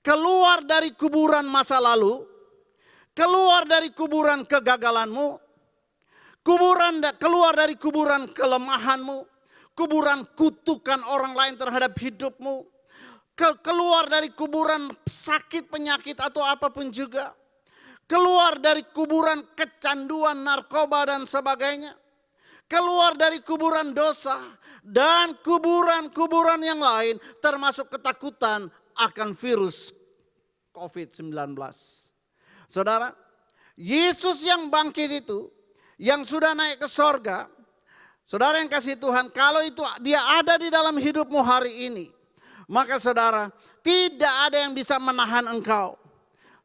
keluar dari kuburan masa lalu, keluar dari kuburan kegagalanmu, keluar dari kuburan kelemahanmu, kuburan kutukan orang lain terhadap hidupmu, keluar dari kuburan sakit, penyakit atau apapun juga. Keluar dari kuburan kecanduan, narkoba dan sebagainya. Keluar dari kuburan dosa dan kuburan-kuburan yang lain termasuk ketakutan akan virus COVID-19. Saudara, Yesus yang bangkit itu, yang sudah naik ke sorga, saudara yang kasih Tuhan, kalau itu dia ada di dalam hidupmu hari ini, maka saudara, tidak ada yang bisa menahan engkau.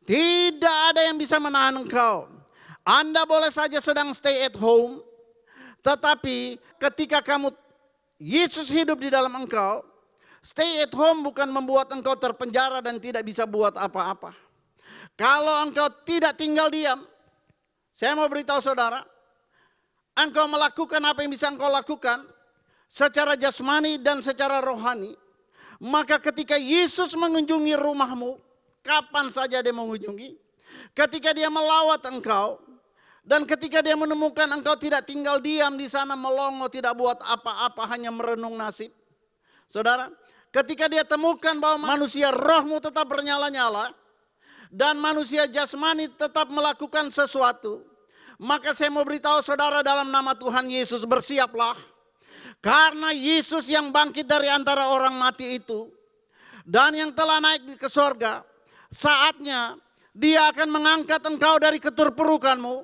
Tidak ada yang bisa menahan engkau. Anda boleh saja sedang stay at home, tetapi ketika Yesus hidup di dalam engkau, stay at home bukan membuat engkau terpenjara dan tidak bisa buat apa-apa. Kalau engkau tidak tinggal diam, saya mau beritahu saudara, engkau melakukan apa yang bisa engkau lakukan secara jasmani dan secara rohani. Maka ketika Yesus mengunjungi rumahmu, kapan saja dia mengunjungi, ketika dia melawat engkau, dan ketika dia menemukan engkau tidak tinggal diam di sana melongo, tidak buat apa-apa, hanya merenung nasib. Saudara, ketika dia temukan bahwa manusia rohmu tetap bernyala-nyala, dan manusia jasmani tetap melakukan sesuatu, maka saya mau beritahu saudara dalam nama Tuhan Yesus, bersiaplah. Karena Yesus yang bangkit dari antara orang mati itu, dan yang telah naik ke sorga, saatnya dia akan mengangkat engkau dari keterpurukanmu.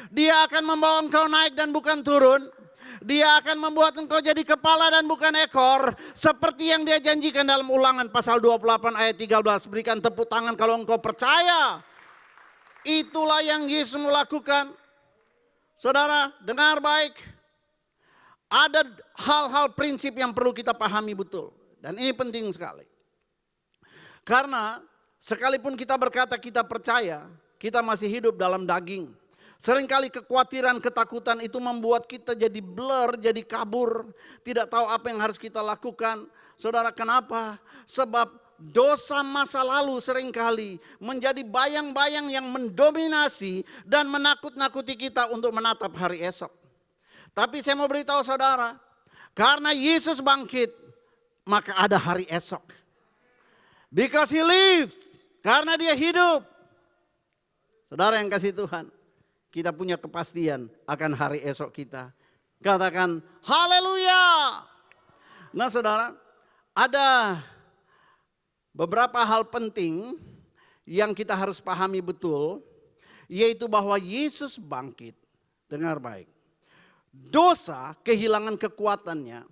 Dia akan membawa engkau naik dan bukan turun. Dia akan membuat engkau jadi kepala dan bukan ekor. Seperti yang dia janjikan dalam Ulangan pasal 28 ayat 13. Berikan tepuk tangan kalau engkau percaya. Itulah yang Yesus melakukan. Saudara, dengar baik. Ada hal-hal prinsip yang perlu kita pahami betul. Dan ini penting sekali. Karena sekalipun kita berkata kita percaya, kita masih hidup dalam daging. Seringkali kekhawatiran, ketakutan itu membuat kita jadi blur, jadi kabur. Tidak tahu apa yang harus kita lakukan. Saudara, kenapa? Sebab dosa masa lalu seringkali menjadi bayang-bayang yang mendominasi dan menakut-nakuti kita untuk menatap hari esok. Tapi saya mau beritahu saudara, karena Yesus bangkit, maka ada hari esok. Because he lived, karena dia hidup. Saudara yang kasih Tuhan, kita punya kepastian akan hari esok kita. Katakan haleluya. Nah saudara, ada beberapa hal penting yang kita harus pahami betul, yaitu bahwa Yesus bangkit. Dengar baik. Dosa kehilangan kekuatannya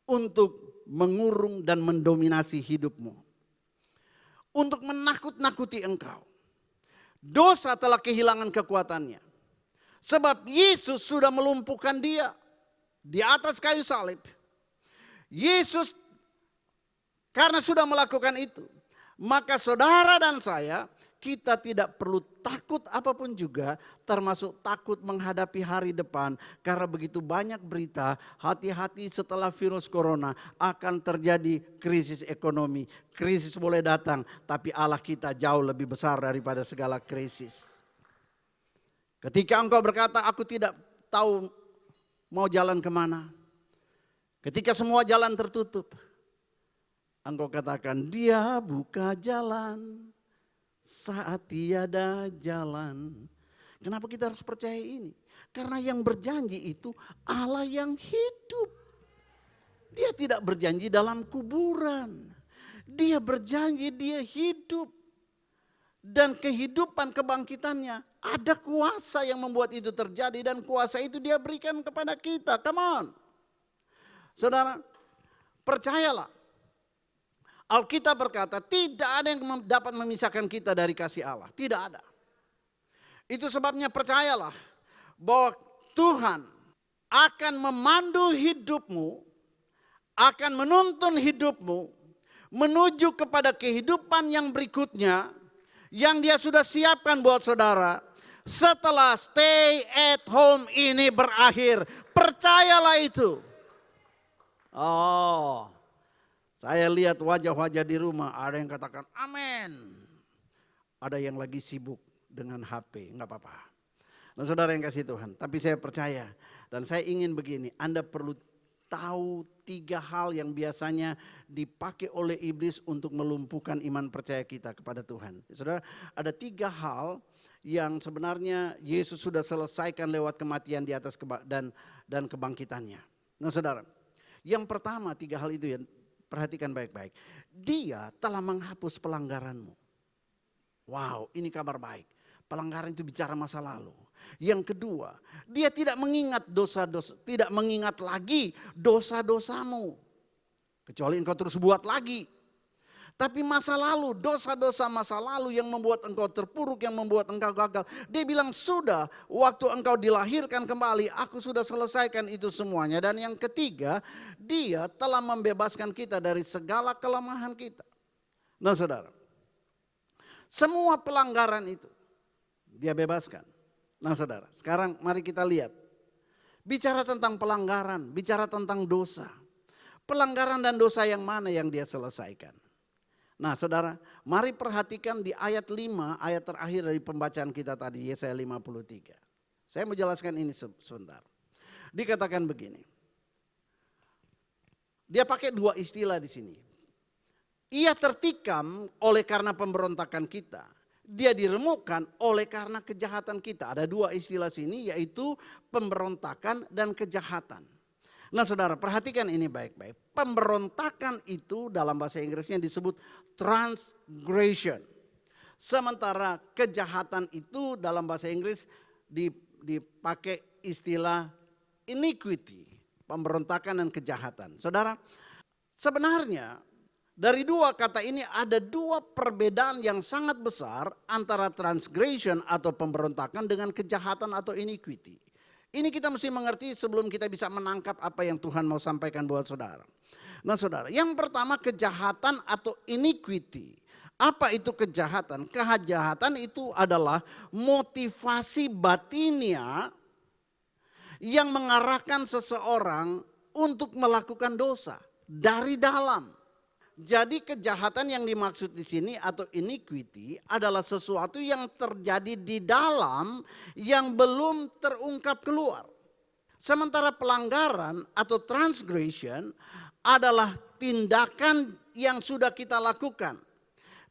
untuk mengurung dan mendominasi hidupmu. Untuk menakut-nakuti engkau. Dosa telah kehilangan kekuatannya. Sebab Yesus sudah melumpuhkan dia di atas kayu salib. Yesus karena sudah melakukan itu, maka saudara dan saya, kita tidak perlu takut apapun juga, termasuk takut menghadapi hari depan. Karena begitu banyak berita, hati-hati setelah virus corona akan terjadi krisis ekonomi. Krisis boleh datang, tapi Allah kita jauh lebih besar daripada segala krisis. Ketika engkau berkata, aku tidak tahu mau jalan kemana. Ketika semua jalan tertutup, engkau katakan, Dia buka jalan saat tiada jalan. Kenapa kita harus percaya ini? Karena yang berjanji itu Allah yang hidup. Dia tidak berjanji dalam kuburan. Dia berjanji dia hidup. Dan kehidupan kebangkitannya ada kuasa yang membuat itu terjadi. Dan kuasa itu dia berikan kepada kita. Come on. Saudara, percayalah. Alkitab berkata tidak ada yang dapat memisahkan kita dari kasih Allah. Tidak ada. Itu sebabnya percayalah bahwa Tuhan akan memandu hidupmu, akan menuntun hidupmu menuju kepada kehidupan yang berikutnya yang dia sudah siapkan buat saudara setelah stay at home ini berakhir. Percayalah itu. Oh, saya lihat wajah-wajah di rumah, ada yang katakan amin. Ada yang lagi sibuk dengan HP, enggak apa-apa. Nah saudara yang kasih Tuhan, tapi saya percaya dan saya ingin begini, Anda perlu tahu 3 hal yang biasanya dipakai oleh iblis untuk melumpuhkan iman percaya kita kepada Tuhan. Saudara, ada 3 hal yang sebenarnya Yesus sudah selesaikan lewat kematian di atas dan kebangkitannya. Nah saudara, yang pertama 3 hal itu ya, perhatikan baik-baik. Dia telah menghapus pelanggaranmu. Wow, ini kabar baik. Pelanggaran itu bicara masa lalu. Yang kedua, dia tidak mengingat dosa-dosa, tidak mengingat lagi dosa-dosamu. Kecuali engkau terus buat lagi. Tapi masa lalu, dosa-dosa masa lalu yang membuat engkau terpuruk, yang membuat engkau gagal. Dia bilang sudah, waktu engkau dilahirkan kembali, aku sudah selesaikan itu semuanya. Dan yang ketiga, dia telah membebaskan kita dari segala kelemahan kita. Nah saudara, semua pelanggaran itu dia bebaskan. Nah saudara, sekarang mari kita lihat. Bicara tentang pelanggaran, bicara tentang dosa. Pelanggaran dan dosa yang mana yang dia selesaikan? Nah saudara, mari perhatikan di ayat 5, ayat terakhir dari pembacaan kita tadi, Yesaya 53. Saya mau jelaskan ini sebentar. Dikatakan begini. Dia pakai 2 istilah di sini. Ia tertikam oleh karena pemberontakan kita. Dia diremukkan oleh karena kejahatan kita. Ada 2 istilah sini yaitu pemberontakan dan kejahatan. Nah saudara, perhatikan ini baik-baik. Pemberontakan itu dalam bahasa Inggrisnya disebut transgression. Sementara kejahatan itu dalam bahasa Inggris dipakai istilah iniquity. Pemberontakan dan kejahatan. Saudara, sebenarnya dari 2 kata ini ada 2 perbedaan yang sangat besar antara transgression atau pemberontakan dengan kejahatan atau iniquity. Ini kita mesti mengerti sebelum kita bisa menangkap apa yang Tuhan mau sampaikan buat saudara. Nah saudara, yang pertama kejahatan atau iniquity. Apa itu kejahatan? Kejahatan itu adalah motivasi batinnya yang mengarahkan seseorang untuk melakukan dosa dari dalam. Jadi kejahatan yang dimaksud di sini atau iniquity adalah sesuatu yang terjadi di dalam yang belum terungkap keluar. Sementara pelanggaran atau transgression adalah tindakan yang sudah kita lakukan.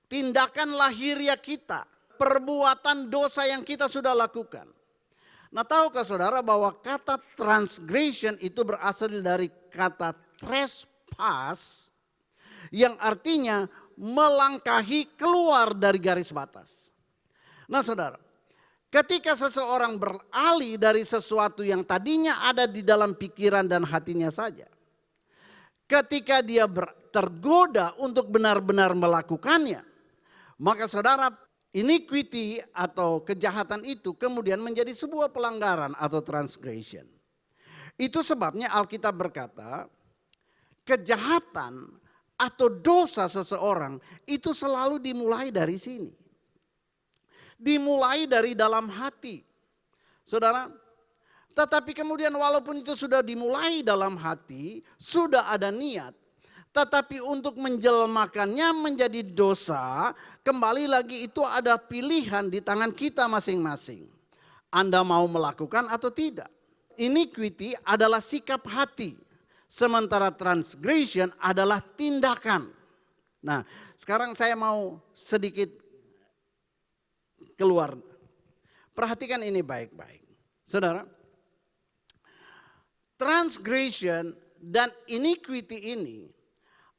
Tindakan lahiriah kita, perbuatan dosa yang kita sudah lakukan. Nah tahukah saudara bahwa kata transgression itu berasal dari kata trespass, yang artinya melangkahi keluar dari garis batas. Nah saudara, ketika seseorang beralih dari sesuatu yang tadinya ada di dalam pikiran dan hatinya saja. Ketika dia tergoda untuk benar-benar melakukannya. Maka saudara, iniquity atau kejahatan itu kemudian menjadi sebuah pelanggaran atau transgression. Itu sebabnya Alkitab berkata, kejahatan atau dosa seseorang itu selalu dimulai dari sini. Dimulai dari dalam hati. Saudara, tetapi kemudian walaupun itu sudah dimulai dalam hati, sudah ada niat, tetapi untuk menjelmakannya menjadi dosa, kembali lagi itu ada pilihan di tangan kita masing-masing. Anda mau melakukan atau tidak. Iniquity adalah sikap hati, sementara transgression adalah tindakan. Nah, sekarang saya mau sedikit keluar. Perhatikan ini baik-baik. Saudara, transgression dan iniquity ini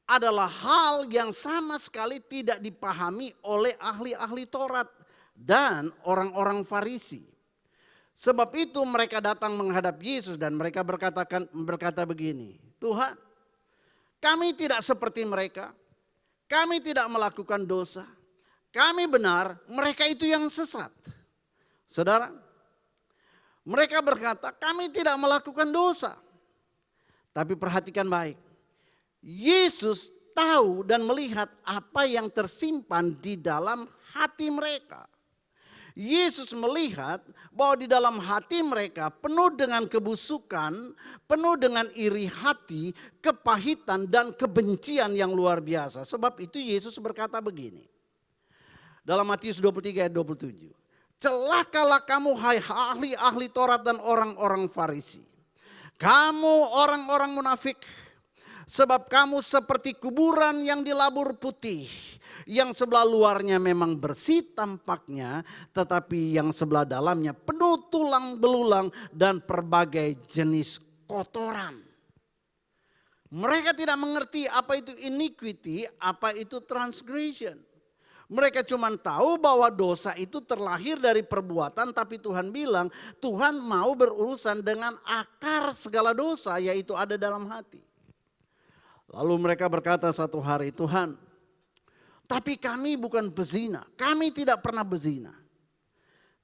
adalah hal yang sama sekali tidak dipahami oleh ahli-ahli Taurat dan orang-orang Farisi. Sebab itu mereka datang menghadap Yesus dan mereka berkata begini, Tuhan, kami tidak seperti mereka, kami tidak melakukan dosa, kami benar, mereka itu yang sesat. Saudara, mereka berkata kami tidak melakukan dosa. Tapi perhatikan baik, Yesus tahu dan melihat apa yang tersimpan di dalam hati mereka. Yesus melihat bahwa di dalam hati mereka penuh dengan kebusukan, penuh dengan iri hati, kepahitan dan kebencian yang luar biasa. Sebab itu Yesus berkata begini. Dalam Matius 23 ayat 27. Celakalah kamu hai ahli-ahli Taurat dan orang-orang Farisi. Kamu orang-orang munafik. Sebab kamu seperti kuburan yang dilabur putih. Yang sebelah luarnya memang bersih tampaknya, tetapi yang sebelah dalamnya penuh tulang belulang dan berbagai jenis kotoran. Mereka tidak mengerti apa itu iniquity, apa itu transgression. Mereka cuma tahu bahwa dosa itu terlahir dari perbuatan, tapi Tuhan bilang Tuhan mau berurusan dengan akar segala dosa, yaitu ada dalam hati. Lalu mereka berkata satu hari, Tuhan, tapi kami bukan bezina, kami tidak pernah bezina.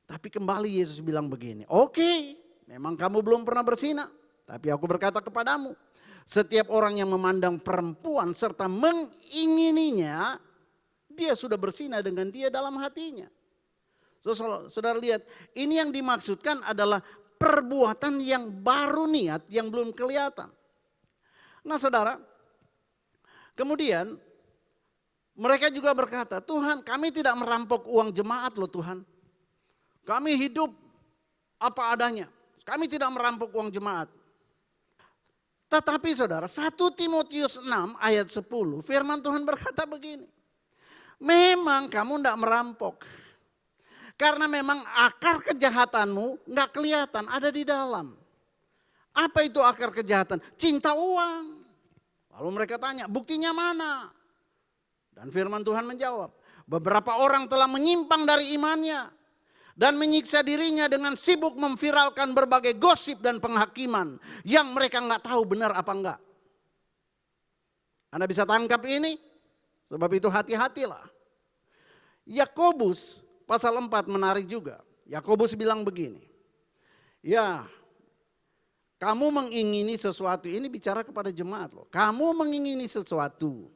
Tapi kembali Yesus bilang begini, oke, memang kamu belum pernah berzina, tapi aku berkata kepadamu, setiap orang yang memandang perempuan serta mengingininya, dia sudah berzina dengan dia dalam hatinya. Saudara lihat, ini yang dimaksudkan adalah perbuatan yang baru niat yang belum kelihatan. Nah saudara, kemudian mereka juga berkata, Tuhan kami tidak merampok uang jemaat loh Tuhan. Kami hidup apa adanya. Kami tidak merampok uang jemaat. Tetapi saudara, 1 Timotius 6 ayat 10 firman Tuhan berkata begini. Memang kamu tidak merampok. Karena memang akar kejahatanmu nggak kelihatan, ada di dalam. Apa itu akar kejahatan? Cinta uang. Lalu mereka tanya, buktinya mana? Dan firman Tuhan menjawab, beberapa orang telah menyimpang dari imannya dan menyiksa dirinya dengan sibuk memviralkan berbagai gosip dan penghakiman yang mereka nggak tahu benar apa enggak. Anda bisa tangkap ini? Sebab itu hati-hatilah. Yakobus pasal 4 menarik juga. Yakobus bilang begini. Ya, kamu mengingini sesuatu, ini bicara kepada jemaat loh. Kamu mengingini sesuatu,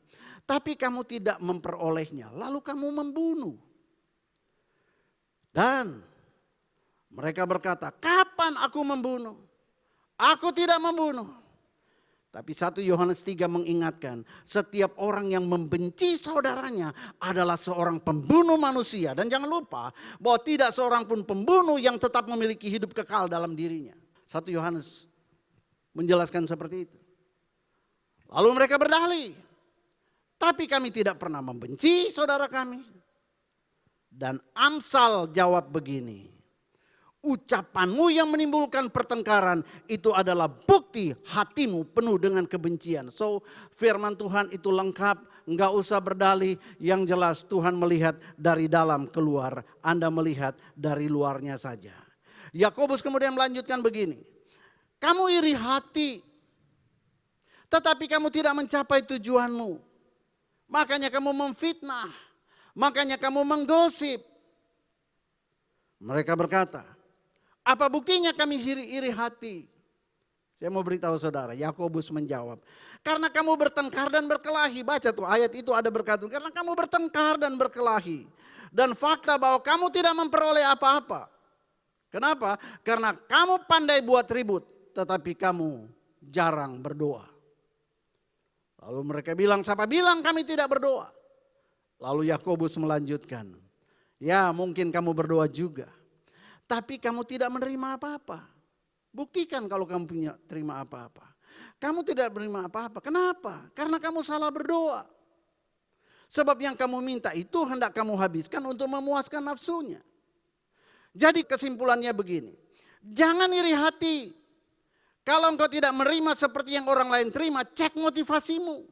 tapi kamu tidak memperolehnya, lalu kamu membunuh. Dan mereka berkata, kapan aku membunuh? Aku tidak membunuh. Tapi 1 Yohanes 3 mengingatkan, setiap orang yang membenci saudaranya adalah seorang pembunuh manusia. Dan jangan lupa bahwa tidak seorang pun pembunuh yang tetap memiliki hidup kekal dalam dirinya. 1 Yohanes menjelaskan seperti itu. Lalu mereka berdalih, tapi kami tidak pernah membenci saudara kami. Dan Amsal jawab begini, ucapanmu yang menimbulkan pertengkaran itu adalah bukti hatimu penuh dengan kebencian. So firman Tuhan itu lengkap, enggak usah berdalih. Yang jelas Tuhan melihat dari dalam keluar, Anda melihat dari luarnya saja. Yakobus kemudian melanjutkan begini, kamu iri hati, tetapi kamu tidak mencapai tujuanmu. Makanya kamu memfitnah, makanya kamu menggosip. Mereka berkata, apa buktinya kami iri hati? Saya mau beritahu saudara, Yakobus menjawab, karena kamu bertengkar dan berkelahi. Baca tuh ayat itu ada berkata, karena kamu bertengkar dan berkelahi. Dan fakta bahwa kamu tidak memperoleh apa-apa. Kenapa? Karena kamu pandai buat ribut, tetapi kamu jarang berdoa. Lalu mereka bilang, siapa bilang kami tidak berdoa? Lalu Yakobus melanjutkan, ya mungkin kamu berdoa juga, tapi kamu tidak menerima apa-apa. Buktikan kalau kamu punya terima apa-apa. Kamu tidak menerima apa-apa. Kenapa? Karena kamu salah berdoa. Sebab yang kamu minta itu hendak kamu habiskan untuk memuaskan nafsunya. Jadi kesimpulannya begini, jangan iri hati. Kalau engkau tidak menerima seperti yang orang lain terima, cek motivasimu.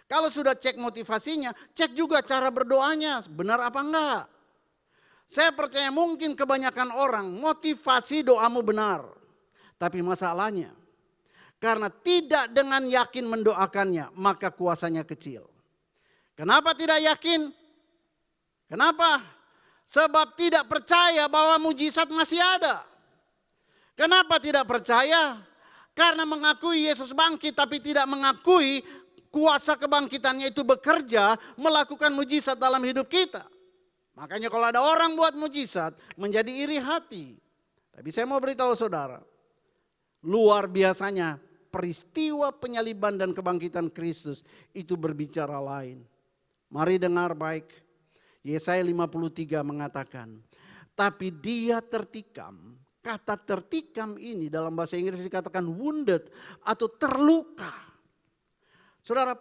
Kalau sudah cek motivasinya, cek juga cara berdoanya, benar apa enggak. Saya percaya mungkin kebanyakan orang motivasi doamu benar. Tapi masalahnya, karena tidak dengan yakin mendoakannya, maka kuasanya kecil. Kenapa tidak yakin? Kenapa? Sebab tidak percaya bahwa mujizat masih ada. Kenapa tidak percaya? Karena mengakui Yesus bangkit tapi tidak mengakui kuasa kebangkitannya itu bekerja melakukan mujizat dalam hidup kita. Makanya kalau ada orang buat mujizat menjadi iri hati. Tapi saya mau beritahu saudara, luar biasanya peristiwa penyaliban dan kebangkitan Kristus itu berbicara lain. Mari dengar baik. Yesaya 53 mengatakan, tapi dia tertikam. Kata tertikam ini dalam bahasa Inggris dikatakan wounded atau terluka. Saudara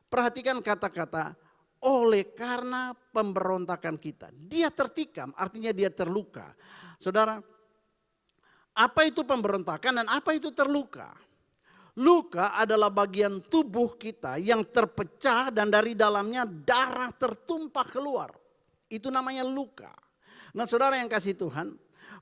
perhatikan kata-kata oleh karena pemberontakan kita. Dia tertikam artinya dia terluka. Saudara, apa itu pemberontakan dan apa itu terluka? Luka adalah bagian tubuh kita yang terpecah dan dari dalamnya darah tertumpah keluar. Itu namanya luka. Nah saudara yang kasih Tuhan,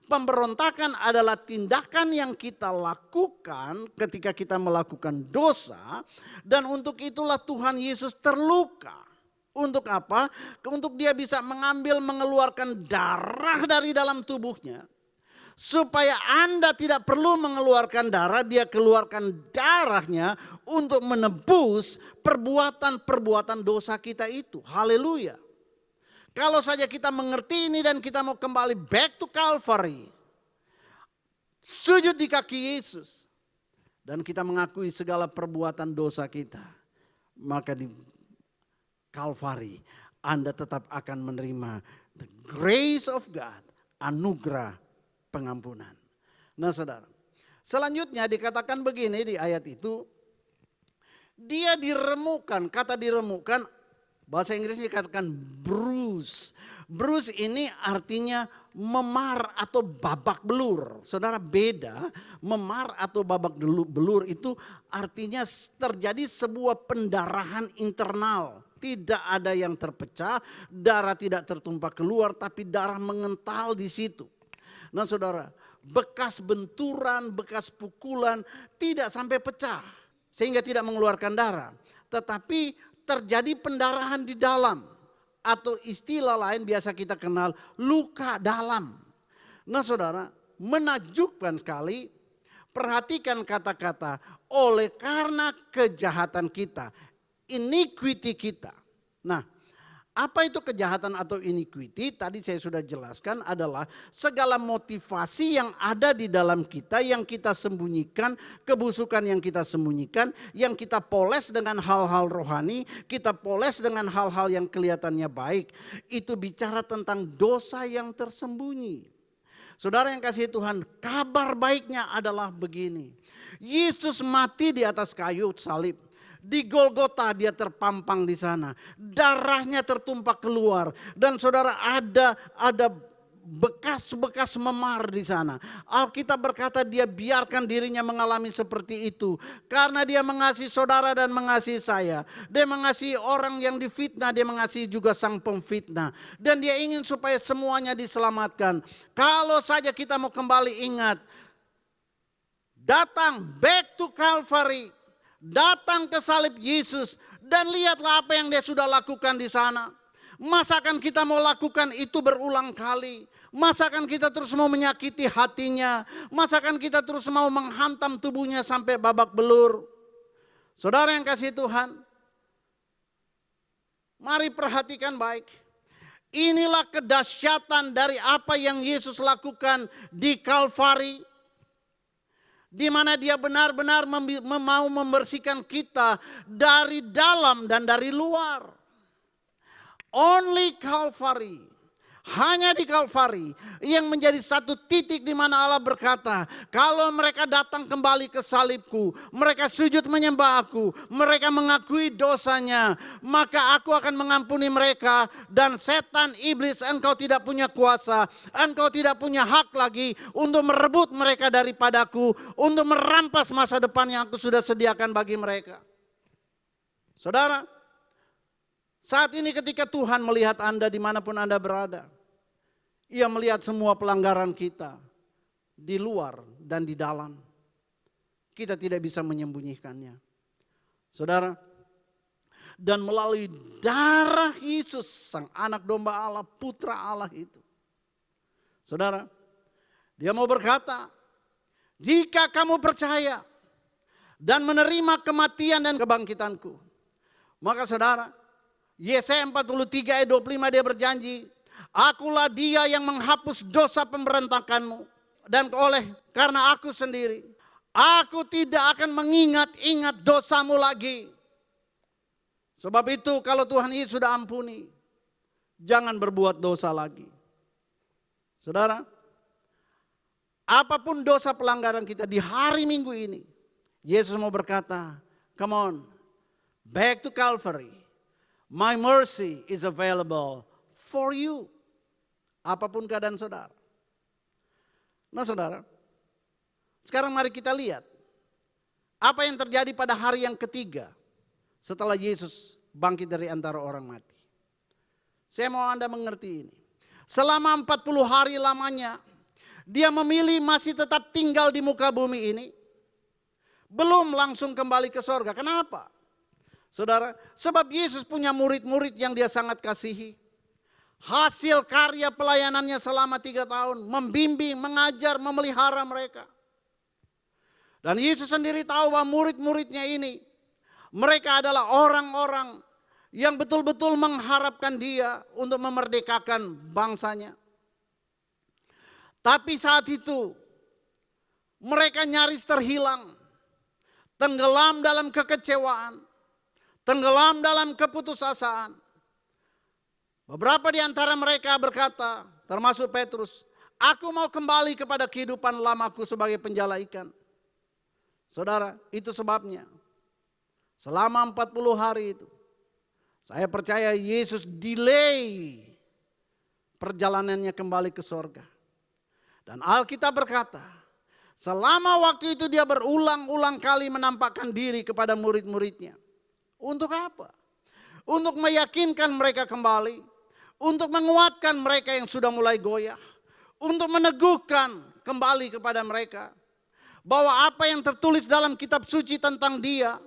pemberontakan adalah tindakan yang kita lakukan ketika kita melakukan dosa. Dan untuk itulah Tuhan Yesus terluka. Untuk apa? Untuk dia bisa mengeluarkan darah dari dalam tubuhnya. Supaya Anda tidak perlu mengeluarkan darah, dia keluarkan darahnya untuk menebus perbuatan-perbuatan dosa kita itu. Haleluya. Kalau saja kita mengerti ini dan kita mau kembali back to Calvary. Sujud di kaki Yesus. Dan kita mengakui segala perbuatan dosa kita. Maka di Calvary Anda tetap akan menerima the grace of God. Anugerah pengampunan. Nah saudara, selanjutnya dikatakan begini di ayat itu. Dia diremukan, kata diremukan bahasa Inggrisnya dikatakan bruise. Bruise ini artinya memar atau babak belur. Saudara beda, memar atau babak belur itu artinya terjadi sebuah pendarahan internal. Tidak ada yang terpecah, darah tidak tertumpah keluar tapi darah mengental di situ. Nah saudara, bekas benturan, bekas pukulan tidak sampai pecah. Sehingga tidak mengeluarkan darah. Tetapi terjadi pendarahan di dalam. Atau istilah lain biasa kita kenal luka dalam. Nah saudara, menakjubkan sekali. Perhatikan kata-kata oleh karena kejahatan kita. Iniquity kita. Nah, apa itu kejahatan atau iniquity? Tadi saya sudah jelaskan adalah segala motivasi yang ada di dalam kita yang kita sembunyikan, kebusukan yang kita sembunyikan, yang kita poles dengan hal-hal rohani, kita poles dengan hal-hal yang kelihatannya baik. Itu bicara tentang dosa yang tersembunyi. Saudara yang kasih Tuhan, kabar baiknya adalah begini. Yesus mati di atas kayu salib. Di Golgota dia terpampang di sana. Darahnya tertumpah keluar. Dan saudara ada bekas-bekas memar di sana. Alkitab berkata dia biarkan dirinya mengalami seperti itu. Karena dia mengasihi saudara dan mengasihi saya. Dia mengasihi orang yang difitnah. Dia mengasihi juga sang pemfitnah. Dan dia ingin supaya semuanya diselamatkan. Kalau saja kita mau kembali ingat. Datang back to Calvary. Datang ke salib Yesus dan lihatlah apa yang dia sudah lakukan di sana. Masakan kita mau lakukan itu berulang kali? Masakan kita terus mau menyakiti hatinya? Masakan kita terus mau menghantam tubuhnya sampai babak belur? Saudara yang kasih Tuhan, Mari perhatikan baik. Inilah kedahsyatan dari apa yang Yesus lakukan di Kalvari, di mana Dia benar-benar mau membersihkan kita dari dalam dan dari luar. Only Kalvari, hanya di Kalvari yang menjadi satu titik di mana Allah berkata, kalau mereka datang kembali ke salibku, mereka sujud menyembah aku, mereka mengakui dosanya, maka aku akan mengampuni mereka, dan setan, iblis, engkau tidak punya kuasa, engkau tidak punya hak lagi untuk merebut mereka daripadaku, untuk merampas masa depan yang aku sudah sediakan bagi mereka. Saudara, saat ini ketika Tuhan melihat Anda dimanapun Anda berada, Ia melihat semua pelanggaran kita di luar dan di dalam. Kita tidak bisa menyembunyikannya. Saudara, dan melalui darah Yesus, Sang Anak Domba Allah, Putra Allah itu. Saudara, Dia mau berkata, jika kamu percaya dan menerima kematian dan kebangkitanku, maka saudara, Yesaya 43 ayat 25 Dia berjanji, akulah Dia yang menghapus dosa pemberontakanmu, dan karena aku sendiri, aku tidak akan mengingat-ingat dosamu lagi. Sebab itu kalau Tuhan Yesus sudah ampuni, jangan berbuat dosa lagi. Saudara, apapun dosa pelanggaran kita di hari Minggu ini, Yesus mau berkata, come on, back to Calvary. My mercy is available for you. Apapun keadaan saudara. Nah saudara, sekarang mari kita lihat apa yang terjadi pada hari yang ketiga setelah Yesus bangkit dari antara orang mati. Saya mau Anda mengerti ini. Selama 40 hari lamanya Dia memilih masih tetap tinggal di muka bumi ini. Belum langsung kembali ke sorga. Kenapa? Saudara, sebab Yesus punya murid-murid yang Dia sangat kasihi. Hasil karya pelayanannya selama 3 tahun, membimbing, mengajar, memelihara mereka. Dan Yesus sendiri tahu bahwa murid-muridnya ini, mereka adalah orang-orang yang betul-betul mengharapkan Dia untuk memerdekakan bangsanya. Tapi saat itu, mereka nyaris terhilang, tenggelam dalam kekecewaan, tenggelam dalam keputusasaan. Beberapa di antara mereka berkata, termasuk Petrus, aku mau kembali kepada kehidupan lamaku sebagai penjala ikan. Saudara, itu sebabnya selama 40 hari itu, saya percaya Yesus delay perjalanannya kembali ke sorga. Dan Alkitab berkata, selama waktu itu Dia berulang-ulang kali menampakkan diri kepada murid-muridnya. Untuk apa? Untuk meyakinkan mereka kembali, untuk menguatkan mereka yang sudah mulai goyah, untuk meneguhkan kembali kepada mereka bahwa apa yang tertulis dalam kitab suci tentang Dia,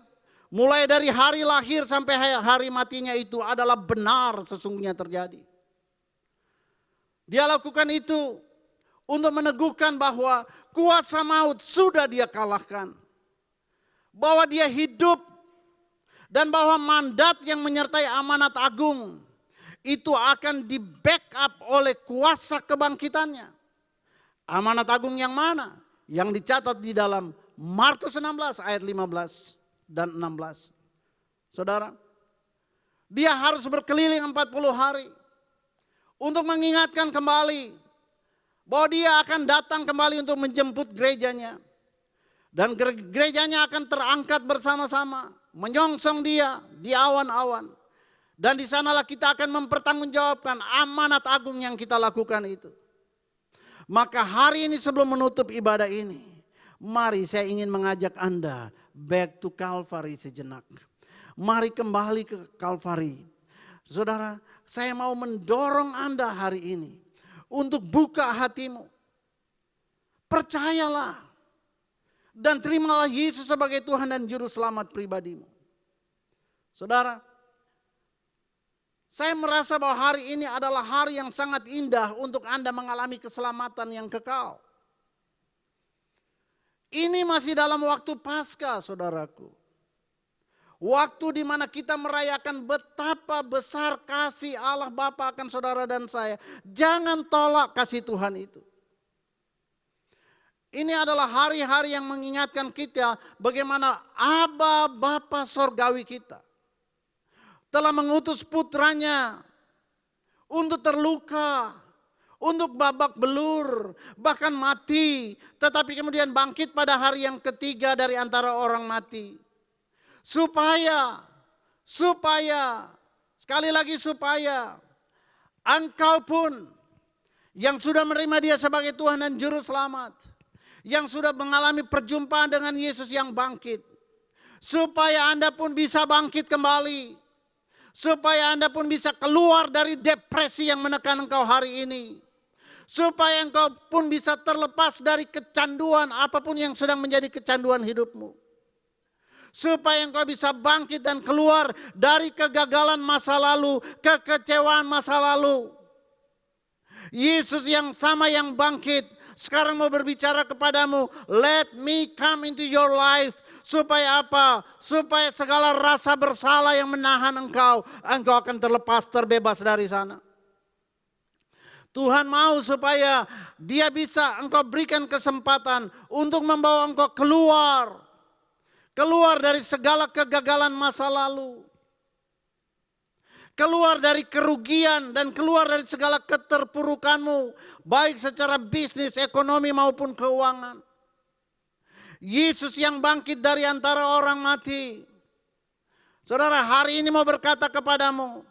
mulai dari hari lahir sampai hari matinya itu adalah benar sesungguhnya terjadi. Dia lakukan itu untuk meneguhkan bahwa kuasa maut sudah Dia kalahkan, bahwa Dia hidup, dan bahwa mandat yang menyertai amanat agung itu akan di backup oleh kuasa kebangkitannya. Amanat agung yang mana? Yang dicatat di dalam Markus 16 ayat 15 dan 16. Saudara, Dia harus berkeliling 40 hari untuk mengingatkan kembali bahwa Dia akan datang kembali untuk menjemput gerejanya. Dan gerejanya akan terangkat bersama-sama, menyongsong Dia di awan-awan. Dan di sanalah kita akan mempertanggungjawabkan amanat agung yang kita lakukan itu. Maka hari ini sebelum menutup ibadah ini, mari saya ingin mengajak Anda back to Calvary sejenak. Mari kembali ke Calvary. Saudara, saya mau mendorong Anda hari ini untuk buka hatimu. Percayalah dan terimalah Yesus sebagai Tuhan dan Juru Selamat pribadimu. Saudara, saya merasa bahwa hari ini adalah hari yang sangat indah untuk Anda mengalami keselamatan yang kekal. Ini masih dalam waktu Paskah, saudaraku. Waktu di mana kita merayakan betapa besar kasih Allah Bapa akan saudara dan saya. Jangan tolak kasih Tuhan itu. Ini adalah hari-hari yang mengingatkan kita bagaimana Aba Bapa sorgawi kita telah mengutus putranya untuk terluka, untuk babak belur, bahkan mati. Tetapi kemudian bangkit pada hari yang ketiga dari antara orang mati. Supaya, sekali lagi supaya engkau pun yang sudah menerima Dia sebagai Tuhan dan Juru Selamat, yang sudah mengalami perjumpaan dengan Yesus yang bangkit, supaya Anda pun bisa bangkit kembali, supaya Anda pun bisa keluar dari depresi yang menekan engkau hari ini, supaya engkau pun bisa terlepas dari kecanduan apapun yang sedang menjadi kecanduan hidupmu. Supaya engkau bisa bangkit dan keluar dari kegagalan masa lalu, kekecewaan masa lalu. Yesus yang sama yang bangkit sekarang mau berbicara kepadamu, let me come into your life. Supaya apa? Supaya segala rasa bersalah yang menahan engkau akan terlepas, terbebas dari sana. Tuhan mau supaya Dia bisa engkau berikan kesempatan untuk membawa engkau keluar dari segala kegagalan masa lalu. Keluar dari kerugian dan keluar dari segala keterpurukanmu. Baik secara bisnis, ekonomi maupun keuangan. Yesus yang bangkit dari antara orang mati. Saudara, hari ini mau berkata kepadamu,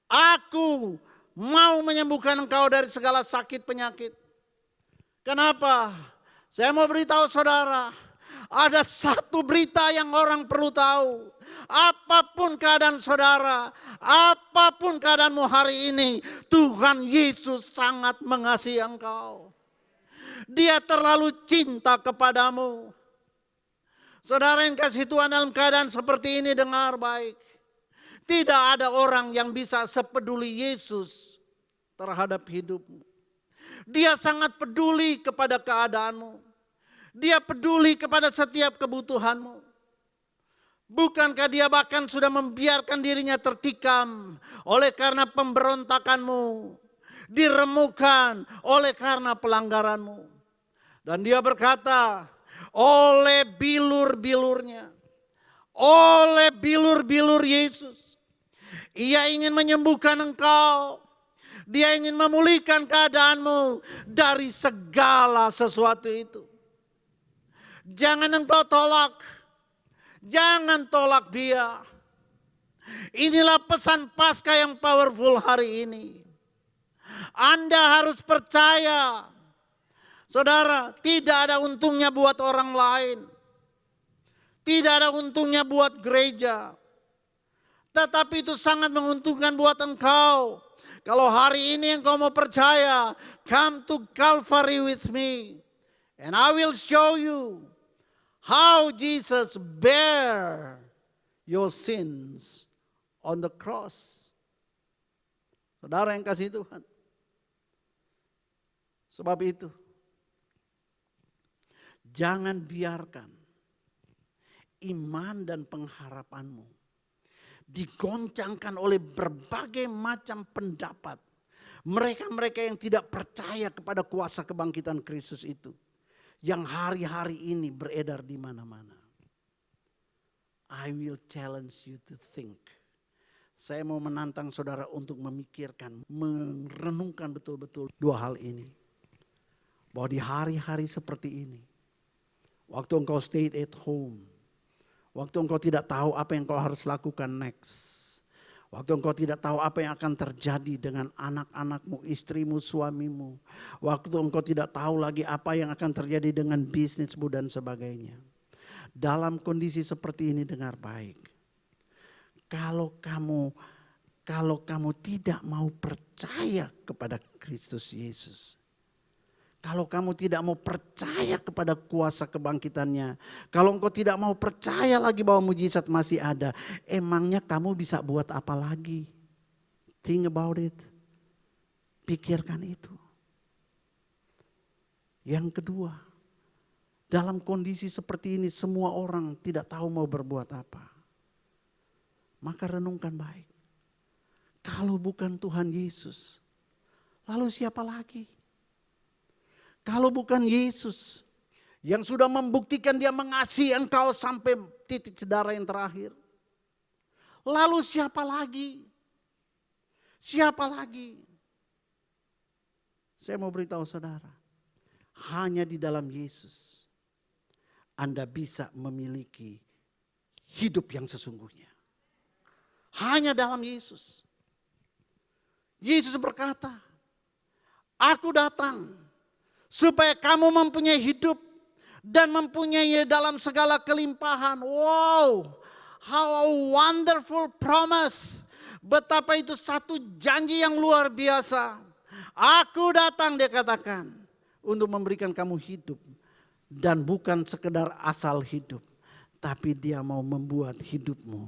aku mau menyembuhkan engkau dari segala sakit penyakit. Kenapa? Saya mau beritahu saudara, ada satu berita yang orang perlu tahu. Apapun keadaan saudara, apapun keadaanmu hari ini, Tuhan Yesus sangat mengasihi engkau. Dia terlalu cinta kepadamu. Saudara yang kasih Tuhan, dalam keadaan seperti ini dengar baik. Tidak ada orang yang bisa sepeduli Yesus terhadap hidupmu. Dia sangat peduli kepada keadaanmu. Dia peduli kepada setiap kebutuhanmu. Bukankah Dia bahkan sudah membiarkan dirinya tertikam oleh karena pemberontakanmu, diremukkan oleh karena pelanggaranmu. Dan Dia berkata, oleh bilur-bilurnya, oleh bilur-bilur Yesus, Ia ingin menyembuhkan engkau. Dia ingin memulihkan keadaanmu dari segala sesuatu itu. Jangan engkau tolak. Jangan tolak Dia. Inilah pesan Paskah yang powerful hari ini. Anda harus percaya. Saudara, tidak ada untungnya buat orang lain. Tidak ada untungnya buat gereja. Tetapi itu sangat menguntungkan buat engkau. Kalau hari ini engkau mau percaya, come to Calvary with me. And I will show you how Jesus bear your sins on the cross. Saudara yang kasih Tuhan. Sebab itu, jangan biarkan iman dan pengharapanmu digoncangkan oleh berbagai macam pendapat. Mereka-mereka yang tidak percaya kepada kuasa kebangkitan Kristus itu. Yang hari-hari ini beredar di mana-mana. I will challenge you to think. Saya mau menantang saudara untuk memikirkan, merenungkan betul-betul dua hal ini. Bahwa di hari-hari seperti ini, waktu engkau stay at home, waktu engkau tidak tahu apa yang engkau harus lakukan next, waktu engkau tidak tahu apa yang akan terjadi dengan anak-anakmu, istrimu, suamimu, waktu engkau tidak tahu lagi apa yang akan terjadi dengan bisnismu dan sebagainya. Dalam kondisi seperti ini dengar baik. Kalau kamu tidak mau percaya kepada Kristus Yesus, kalau kamu tidak mau percaya kepada kuasa kebangkitannya, kalau engkau tidak mau percaya lagi bahwa mujizat masih ada, emangnya kamu bisa buat apa lagi? Think about it. Pikirkan itu. Yang kedua, dalam kondisi seperti ini semua orang tidak tahu mau berbuat apa. Maka renungkan baik. Kalau bukan Tuhan Yesus, lalu siapa lagi? Kalau bukan Yesus yang sudah membuktikan dia mengasihi engkau sampai titik saudara yang terakhir. Lalu siapa lagi? Siapa lagi? Saya mau beritahu saudara, hanya di dalam Yesus Anda bisa memiliki hidup yang sesungguhnya. Hanya dalam Yesus. Yesus berkata, aku datang supaya kamu mempunyai hidup dan mempunyai dalam segala kelimpahan. Wow, how a wonderful promise. Betapa itu satu janji yang luar biasa. Aku datang, dia katakan, untuk memberikan kamu hidup. Dan bukan sekedar asal hidup, tapi dia mau membuat hidupmu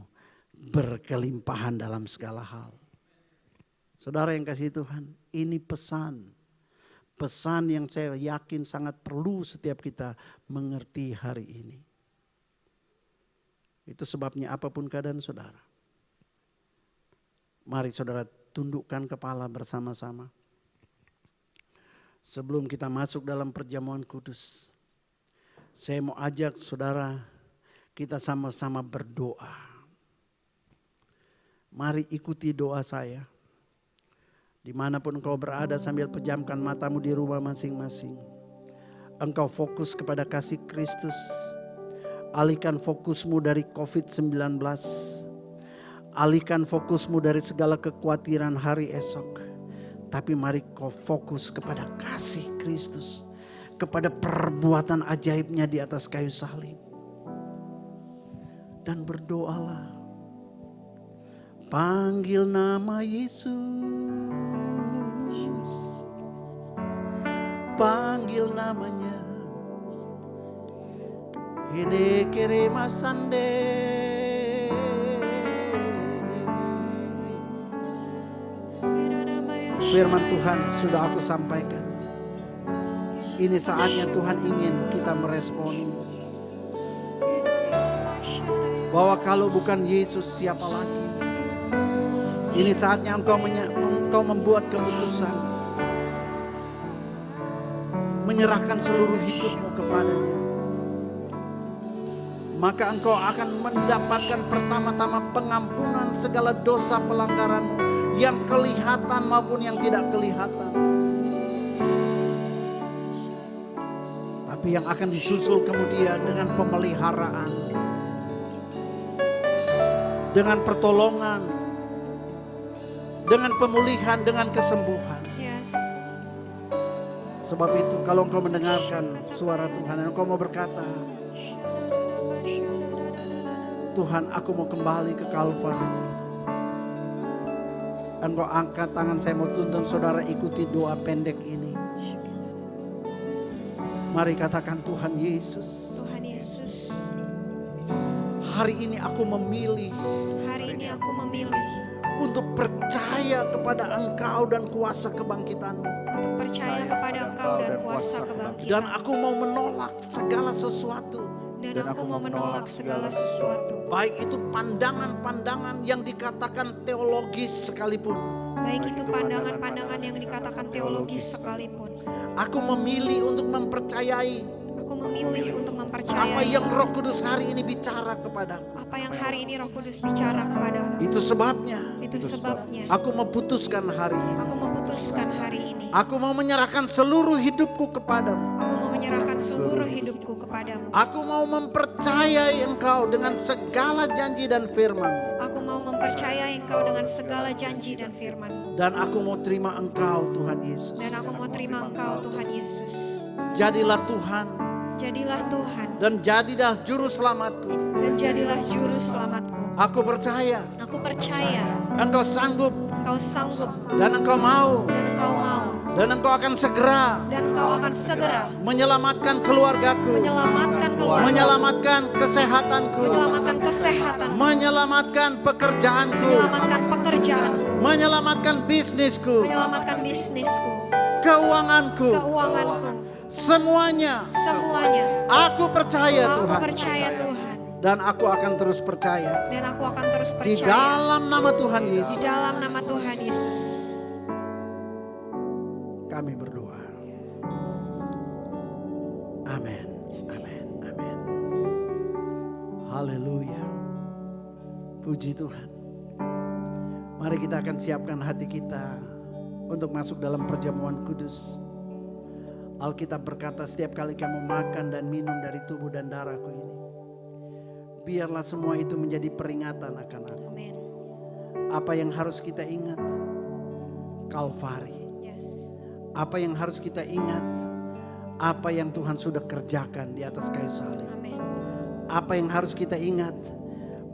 berkelimpahan dalam segala hal. Saudara yang kasih Tuhan, ini pesan. Pesan yang saya yakin sangat perlu setiap kita mengerti hari ini. Itu sebabnya apapun keadaan saudara, mari saudara tundukkan kepala bersama-sama. Sebelum kita masuk dalam perjamuan kudus, saya mau ajak saudara kita sama-sama berdoa. Mari ikuti doa saya. Dimanapun engkau berada sambil pejamkan matamu di rumah masing-masing. Engkau fokus kepada kasih Kristus. Alihkan fokusmu dari COVID-19. Alihkan fokusmu dari segala kekhawatiran hari esok. Tapi mari kau fokus kepada kasih Kristus. Kepada perbuatan ajaibnya di atas kayu salib. Dan berdoalah. Panggil nama Yesus. Panggil namanya. Hede kere masande. Firman Tuhan sudah aku sampaikan. Ini saatnya Tuhan ingin kita meresponi. Bahwa kalau bukan Yesus siapa lagi? Ini saatnya engkau membuat keputusan. Menyerahkan seluruh hidupmu kepadanya. Maka engkau akan mendapatkan pertama-tama pengampunan segala dosa pelanggaranmu. Yang kelihatan maupun yang tidak kelihatan. Tapi yang akan disusul kemudian dengan pemeliharaan. Dengan pertolongan. Dengan pemulihan, dengan kesembuhan. Yes. Sebab itu kalau engkau mendengarkan suara Tuhan, engkau mau berkata, Tuhan, aku mau kembali ke Kalvari. Engkau angkat tangan, saya mau tuntun saudara ikuti doa pendek ini. Mari katakan, Tuhan Yesus. Tuhan Yesus, Hari ini aku memilih hari ini aku memilih untuk percaya kepada Engkau dan kuasa kebangkitan-Mu. untuk percaya kepada Engkau dan kuasa kebangkitan. Dan aku mau menolak segala sesuatu. Dan aku mau menolak segala sesuatu. Baik itu pandangan-pandangan yang dikatakan teologis sekalipun. Baik itu pandangan-pandangan yang dikatakan teologis sekalipun. Aku memilih untuk mempercayai Aku memilih untuk apa mempercayai yang Roh Kudus hari ini bicara kepadaku. apa yang hari ini Roh Kudus bicara kepadaku. Itu sebabnya Itu sebabnya aku memutuskan hari ini. aku memutuskan hari ini. Aku mau menyerahkan seluruh hidupku kepadamu. Aku mau menyerahkan seluruh hidupku kepadamu. Aku mau mempercayai Engkau dengan segala janji dan firman. Aku mau mempercayai Engkau dengan segala janji dan firman. Dan aku mau terima Engkau Tuhan Yesus. Dan aku mau terima Engkau Tuhan Yesus. Jadilah Tuhan Jadilah Tuhan dan jadilah juru selamatku. dan jadilah juru selamatku. Aku percaya Aku percaya Engkau sanggup Engkau sanggup dan Engkau mau dan Engkau mau dan Engkau akan segera dan Engkau akan segera menyelamatkan keluargaku, menyelamatkan keluarga, menyelamatkan kesehatanku, menyelamatkan kesehatan, menyelamatkan pekerjaanku, menyelamatkan pekerjaan, menyelamatkan bisnisku, menyelamatkan bisnisku, keuanganku, keuanganku, semuanya. semuanya. Aku percaya Aku Tuhan. percaya Tuhan. Dan aku akan terus percaya. Dan aku akan terus Di percaya. dalam nama Tuhan Di Yesus. dalam nama Tuhan Yesus. Kami berdoa. Amin. Amin. Amin. Haleluya. Puji Tuhan. Mari kita akan siapkan hati kita untuk masuk dalam perjamuan kudus. Alkitab berkata, setiap kali kamu makan dan minum dari tubuh dan darahku ini, biarlah semua itu menjadi peringatan akan aku. Amin. Apa yang harus kita ingat? Kalvari. Yes. Apa yang harus kita ingat? Apa yang Tuhan sudah kerjakan di atas kayu salib. Amin. Apa yang harus kita ingat?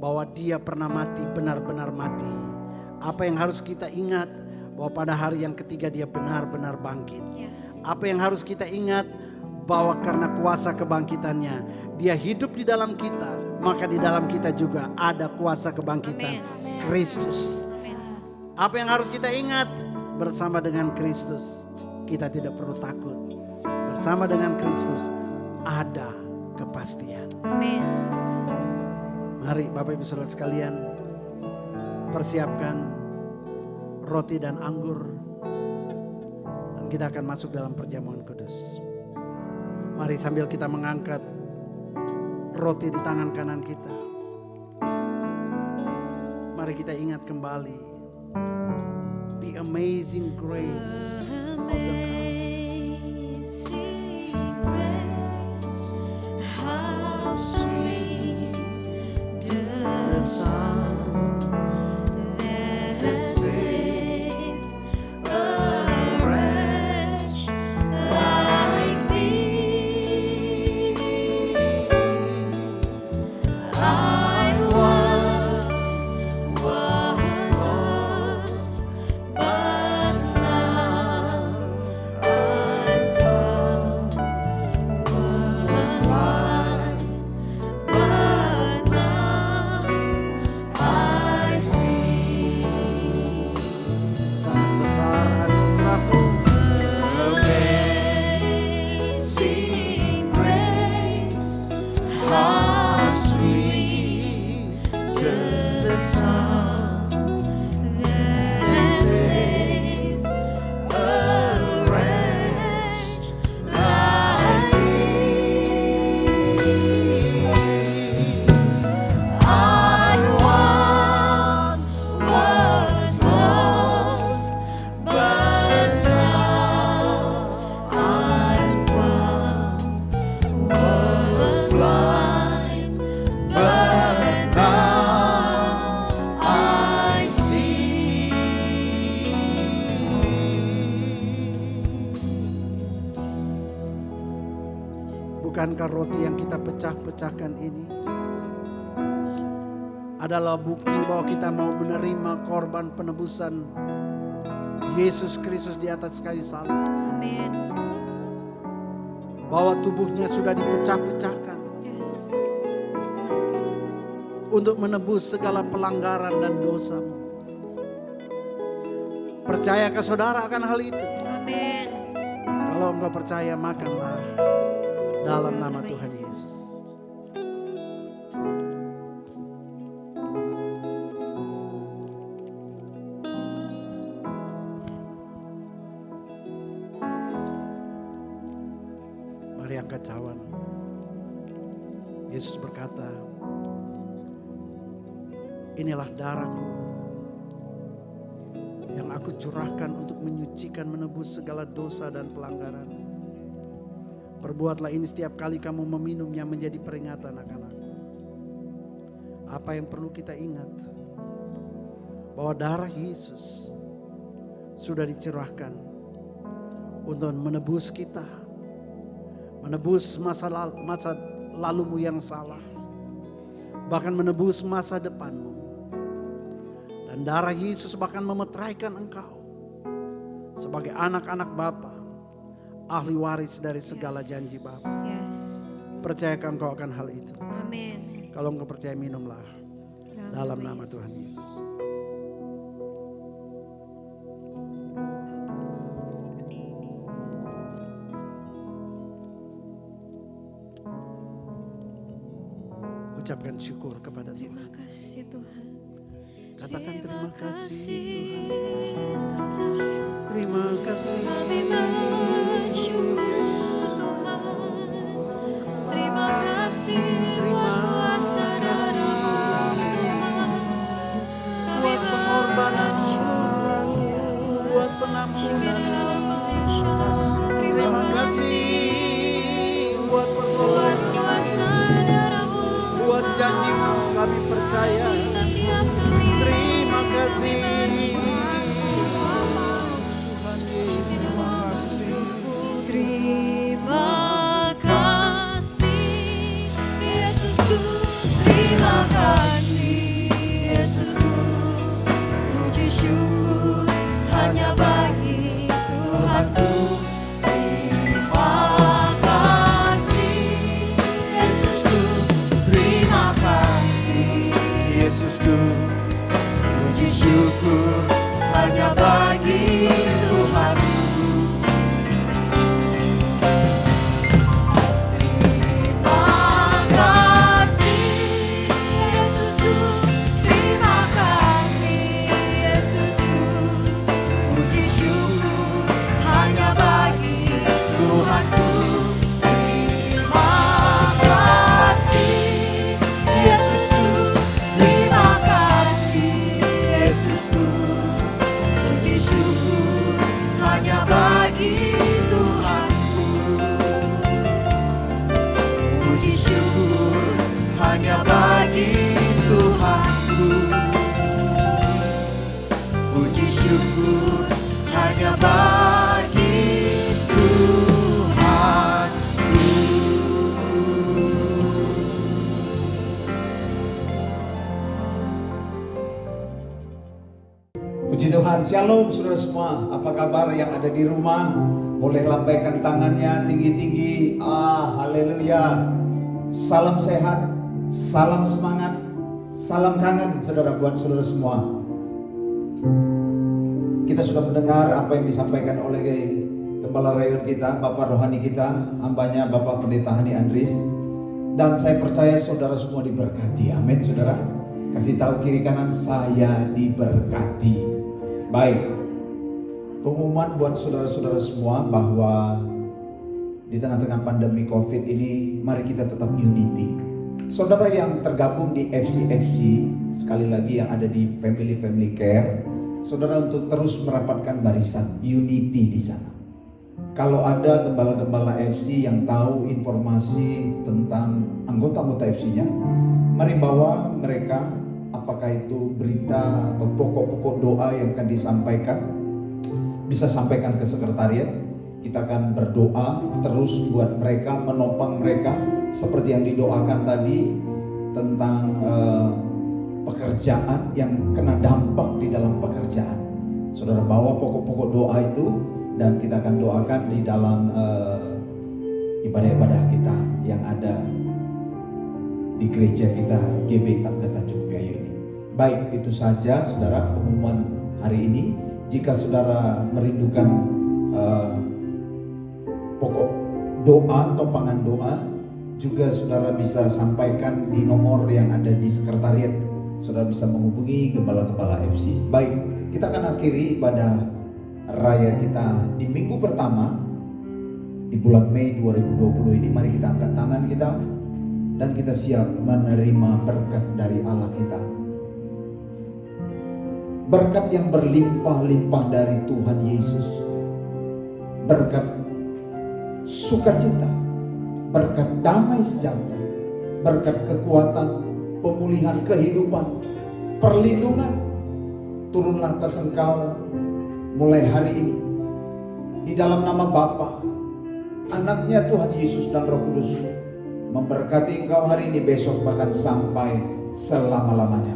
Bahwa Dia pernah mati, benar-benar mati. Apa yang harus kita ingat? Bahwa pada hari yang ketiga Dia benar-benar bangkit. Yes. Apa yang harus kita ingat? Bahwa karena kuasa kebangkitannya Dia hidup di dalam kita, maka di dalam kita juga ada kuasa kebangkitan Amin. Kristus. Amin. Apa yang harus kita ingat? Bersama dengan Kristus kita tidak perlu takut. Bersama dengan Kristus ada kepastian. Amin. Mari Bapak Ibu Saudara sekalian, persiapkan roti dan anggur, dan kita akan masuk dalam perjamuan kudus. Mari sambil kita mengangkat roti di tangan kanan kita, mari kita ingat kembali the amazing grace of the cross. How sweet the sound that saved a wretch like me. I was lost, but now I'm found. Was blind, but now I see. Sangat besar anugerah-Mu. Amazing grace, how sweet the sound that saved a wretch like me. I once was lost, but now I'm found. Was blind, but now I see. Bukankah roti yang kita pecah-pecahkan ini adalah bukti bahwa kita mau menerima korban penebusan Yesus Kristus di atas kayu salib? Amin. Bahwa tubuhnya sudah dipecah-pecahkan Yes. untuk menebus segala pelanggaran dan dosamu. Percayakah saudara akan hal itu? Amin. Kalau engkau percaya, makanlah dalam nama Tuhan Yesus. Mari angkat cawan. Yesus berkata, inilah darahku yang aku curahkan untuk menyucikan, menebus segala dosa dan pelanggaran. Perbuatlah ini setiap kali kamu meminumnya menjadi peringatan akan aku. Apa yang perlu kita ingat? Bahwa darah Yesus sudah dicurahkan untuk menebus kita. Menebus masa lalumu yang salah. Bahkan menebus masa depanmu. Dan darah Yesus bahkan memeteraikan engkau sebagai anak-anak Bapa, ahli waris dari segala janji Bapa. Yes. Percayakan engkau akan hal itu? Amin. Kalau engkau percaya, minumlah dalam nama Tuhan Yesus. ucapkan syukur kepada Tuhan. Terima kasih Tuhan. Katakan terima kasih Tuhan. Terima kasih. Kami bersyukur Tuhan. Terima kasih buat kuasa darah Tuhan. Buat pengorbanan, buat pengampunan. Terima kasih buat pertolongan, kuasa darah-Mu. buat janji-Mu kami percaya. Setiap kami Terima kasih. terima kasih Yesusku, terima kasih Yesusku, puji syukur hanya bagi Tuhanku. Terima kasih Yesusku, terima kasih Yesusku, puji syukur hanya bagi Tuhanku. Puji syukur hanya bagi Tuhanku. Puji Tuhan, shalom saudara semua. Apa kabar yang ada di rumah? Boleh lambaikan tangannya tinggi-tinggi. Haleluya. Salam sehat, salam semangat, salam kangen saudara buat saudara semua. Kita sudah mendengar apa yang disampaikan oleh Gembala Rayon kita, Bapak Rohani kita, hambanya Bapak Pendeta Hani Andris. Dan saya percaya saudara semua diberkati. Amin saudara. Kasih tahu kiri kanan, saya diberkati. Baik, pengumuman buat saudara-saudara semua bahwa di tengah-tengah pandemi COVID ini, mari kita tetap unity. Saudara yang tergabung di FC, sekali lagi yang ada di Family Care, saudara untuk terus merapatkan barisan unity di sana. Kalau ada gembala-gembala FC yang tahu informasi tentang anggota-anggota FC-nya, mari bawa mereka. Apakah itu berita atau pokok-pokok doa yang akan disampaikan, bisa sampaikan ke sekretariat. Kita akan berdoa terus buat mereka, menopang mereka seperti yang didoakan tadi tentang pekerjaan yang kena dampak di dalam pekerjaan. Saudara bawa pokok-pokok doa itu dan kita akan doakan di dalam ibadah-ibadah kita yang ada di gereja kita GB Tabga Tanjung Priok ini. Baik, itu saja saudara pengumuman hari ini. Jika saudara merindukan pokok doa, topangan doa, juga saudara bisa sampaikan di nomor yang ada di sekretariat. Saudara bisa menghubungi gembala-gembala FC. Baik, kita akan akhiri ibadah raya kita di minggu pertama di bulan Mei 2020 ini. Mari kita angkat tangan kita dan kita siap menerima berkat dari Allah kita. Berkat yang berlimpah-limpah dari Tuhan Yesus. Berkat sukacita, berkat damai sejahtera, berkat kekuatan, pemulihan kehidupan, perlindungan turunlah atas engkau mulai hari ini. Di dalam nama Bapa, Anaknya Tuhan Yesus dan Roh Kudus, memberkati engkau hari ini, besok, bahkan sampai selama-lamanya.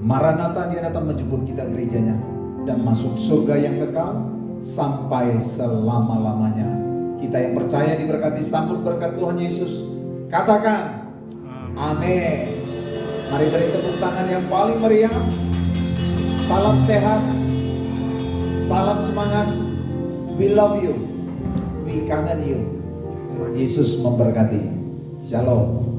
Maranatha, dia datang menjemput kita gerejanya dan masuk surga yang kekal sampai selama-lamanya. Kita yang percaya diberkati, sambut berkat Tuhan Yesus. Katakan amin. Mari beri tepuk tangan yang paling meriah. Salam sehat, salam semangat. We love you, we kangen you. Yesus memberkati. Shalom.